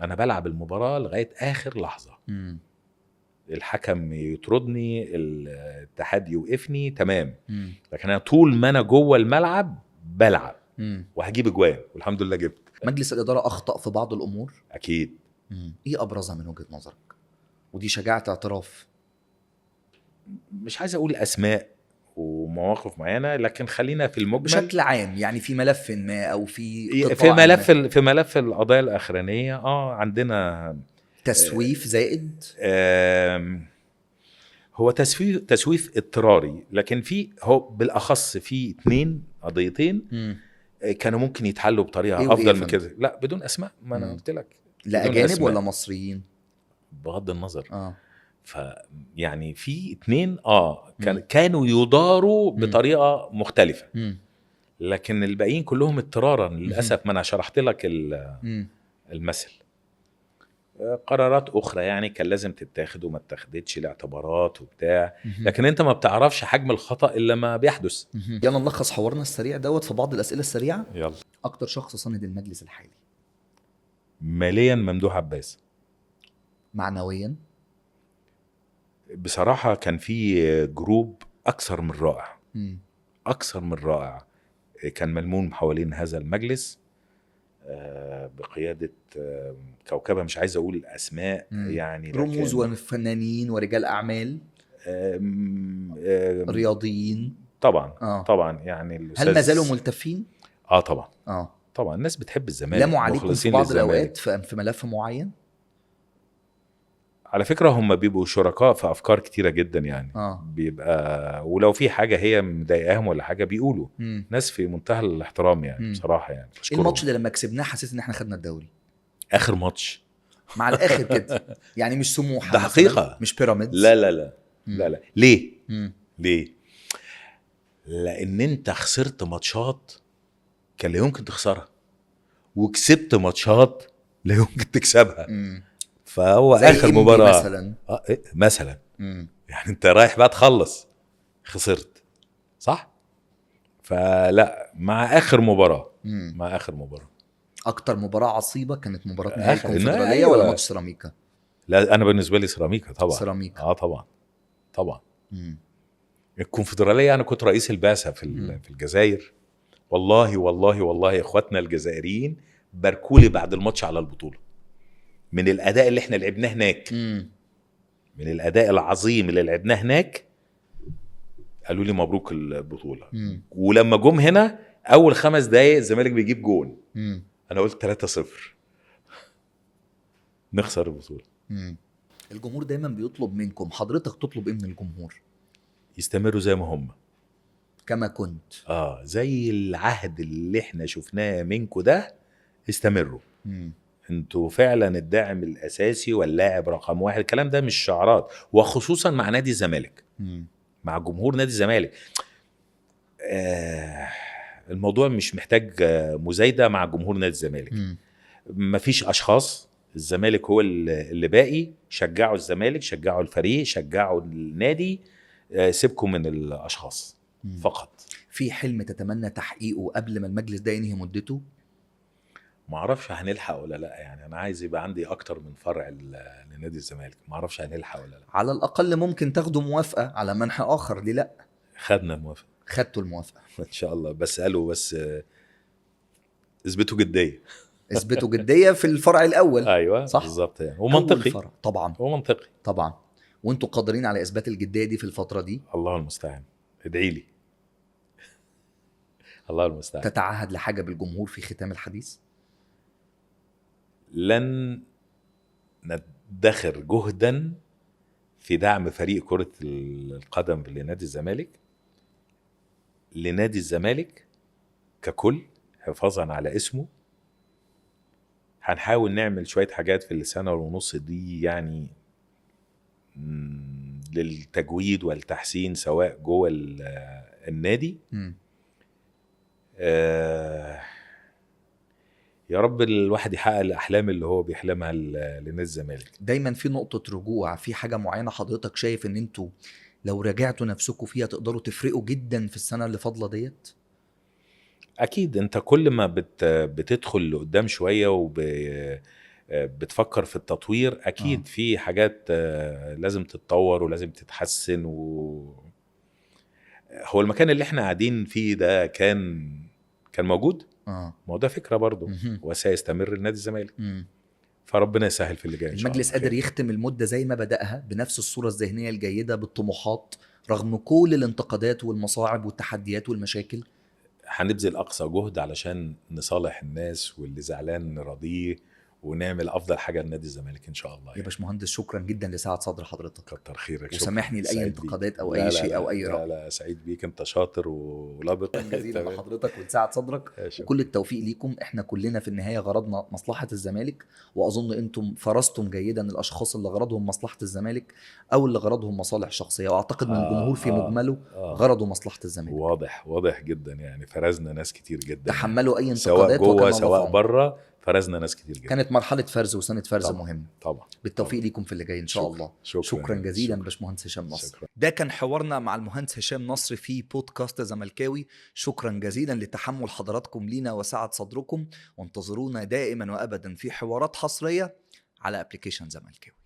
انا بلعب المباراة لغاية اخر لحظة. الحكم يطردني، الاتحاد يوقفني، تمام. لكن انا طول ما انا جوه الملعب بلعب وهجيب اجوان، والحمد لله جبت. مجلس الادارة اخطأ في بعض الامور اكيد. ايه ابرزها من وجهة نظرك؟ ودي شجاعة اعتراف. مش عايز اقول اسماء ومواقف معينه، لكن خلينا في المجمل بشكل عام، يعني في ملف ما او في في ملف القضايا الاخرانيه عندنا تسويف زائد. هو تسويف اضطراري، لكن هو بالاخص في 2 قضيتين كانوا ممكن يتحلوا بطريقه افضل من كده. لا بدون اسماء، ما انا قلت لك. لا اجانب ولا مصريين؟ بغض النظر. يعني في 2 كانوا يداروا بطريقة مختلفة. لكن الباقيين كلهم اضطرارا للأسف. ما أنا شرحت لك المثل. قرارات أخرى يعني كان لازم تتاخد وما اتاخدتش، الاعتبارات وبتاع. لكن أنت ما بتعرفش حجم الخطأ إلا ما بيحدث. يلا نلخص حوارنا السريع في بعض الأسئلة السريعة. يلا. أكتر شخص سند المجلس الحالي؟ ماليا ممدوح عباس. معنويا بصراحة كان في جروب أكثر من رائع، مم. أكثر من رائع، كان ملموم حوالين هذا المجلس بقيادة كوكبة، مش عايز أقول أسماء يعني، رموز وفنانين ورجال أعمال رياضيين طبعا طبعا يعني هل ما زالوا ملتفين؟ طبعا طبعا الناس بتحب الزمالك، لاموا عليكم في مخلصين بعض للزمالك. الأوقات في ملف معين؟ على فكرة هم بيبقوا شركاء في أفكار كتيرة جدا يعني. بيبقى ولو في حاجة هي مضايقاهم ولا حاجة بيقولوا. ناس في منتهى الاحترام يعني. بصراحة يعني الماتش ده لما كسبناه حسيت ان احنا خدنا الدوري آخر ماتش مع الآخر كده يعني، مش سموحة ده حقيقة، مش بيراميدز. لا ليه؟ ليه؟ لأن انت خسرت ماتشات كان لا يمكن تخسرها، وكسبت ماتشات لا يمكن تكسبها. فهو اخر مباراه مثلا يعني انت رايح بقى تخلص خسرت، صح؟ فلا مع اخر مباراه مع اخر مباراه. اكتر مباراه عصيبه كانت مباراه نهائي الكونفدراليه أيوة. ولا ماتش سيراميكا؟ لا انا بالنسبه لي سيراميكا طبعا. سيراميكا طبعا الكونفدراليه انا كنت رئيس البعثه في الجزائر. والله اخواتنا الجزائريين باركولي بعد الماتش على البطوله من الاداء اللي احنا لعبناه هناك. من الاداء العظيم اللي لعبناه هناك، قالوا لي مبروك البطوله. ولما جم هنا اول 5 دقايق الزمالك بيجيب جون، انا قلت 3-0 نخسر البطوله. الجمهور دايما بيطلب منكم، حضرتك تطلب ايه من الجمهور؟ يستمروا زي ما هم كما كنت زي العهد اللي احنا شفناه منكم ده. استمروا. انتوا فعلا الداعم الاساسي واللاعب رقم 1. الكلام ده مش شعارات، وخصوصا مع نادي الزمالك، مع جمهور نادي الزمالك. الموضوع مش محتاج مزايدة مع جمهور نادي الزمالك. مفيش اشخاص، الزمالك هو اللي باقي. شجعوا الزمالك، شجعوا الفريق، شجعوا النادي، سيبكم من الاشخاص فقط. في حلم تتمنى تحقيقه قبل ما المجلس ده ينهي مدته؟ ما اعرفش هنلحق ولا لا يعني. انا عايز يبقى عندي اكتر من فرع لنادي الزمالك. ما اعرفش هنلحق ولا لا. على الاقل ممكن تاخدوا موافقه على منح اخر، ليه لا؟ خدنا الموافقه. خدتوا الموافقه ان شاء الله. بس قالوا اثبتوا جديه. اثبتوا جديه في الفرع الاول. ايوه صح بالظبط يعني. ومنطقي طبعا. ومنطقي طبعا. وانتوا قادرين على اثبات الجديه دي في الفتره دي. الله المستعان. ادعي لي. الله المستعان. تتعهد لحاجه بالجمهور في ختام الحديث؟ لن ندخر جهدا في دعم فريق كرة القدم لنادي الزمالك، لنادي الزمالك ككل، حفاظا على اسمه. هنحاول نعمل شوية حاجات في السنة ونص دي يعني للتجويد والتحسين، سواء جوه النادي. يا رب الواحد يحقق الأحلام اللي هو بيحلمها لنادي الزمالك. دايما في نقطة رجوع في حاجة معينة حضرتك شايف ان انتوا لو رجعتوا نفسكم فيها تقدروا تفرقوا جدا في السنة اللي فاضلة ديت؟ أكيد. أنت كل ما بتدخل لقدام شوية بتفكر في التطوير، أكيد في حاجات لازم تتطور ولازم تتحسن. هو المكان اللي احنا قاعدين فيه ده كان موجود. ما هو ده فكرة برضو وسيستمر النادي الزمالك. فربنا يسهل في اللي جاي. المجلس قادر يختم المدة زي ما بدأها بنفس الصورة الذهنية الجيدة بالطموحات رغم كل الانتقادات والمصاعب والتحديات والمشاكل؟ هنبذل أقصى جهد علشان نصالح الناس، واللي زعلان نراضيه، ونعمل افضل حاجه لنادي الزمالك ان شاء الله. يا باشمهندس شكرا جدا لسعه صدر حضرتك. كتر خيرك. وسامحني لاي انتقادات او اي شيء او اي راي. لا سعيد بيك، انت شاطر ولابق. جزيلا لحضرتك ولسعه صدرك وكل التوفيق ليكم. احنا كلنا في النهايه غرضنا مصلحه الزمالك، واظن انتم فرستم جيدا الاشخاص اللي غرضهم مصلحه الزمالك او اللي غرضهم مصالح شخصيه، واعتقد ان الجمهور في مجمله غرضه مصلحه الزمالك. واضح جدا يعني. فرزنا ناس كتير جدا، تحملوا اي انتقادات سواء جوه سواء بره. فرزنا ناس كتير جدا. كانت مرحله فرز وسنه فرز طبعا. مهمه. طبعا بالتوفيق طبعا. ليكم في اللي جاي ان شاء شكرا. الله. شكرا جزيلا شكرا. باشمهندس هشام نصر. شكرا. ده كان حوارنا مع المهندس هشام نصر في بودكاست زملكاوي. شكرا جزيلا لتحمل حضراتكم لينا وسعة صدركم، وانتظرونا دائما وابدا في حوارات حصريه على ابلكيشن زملكاوي.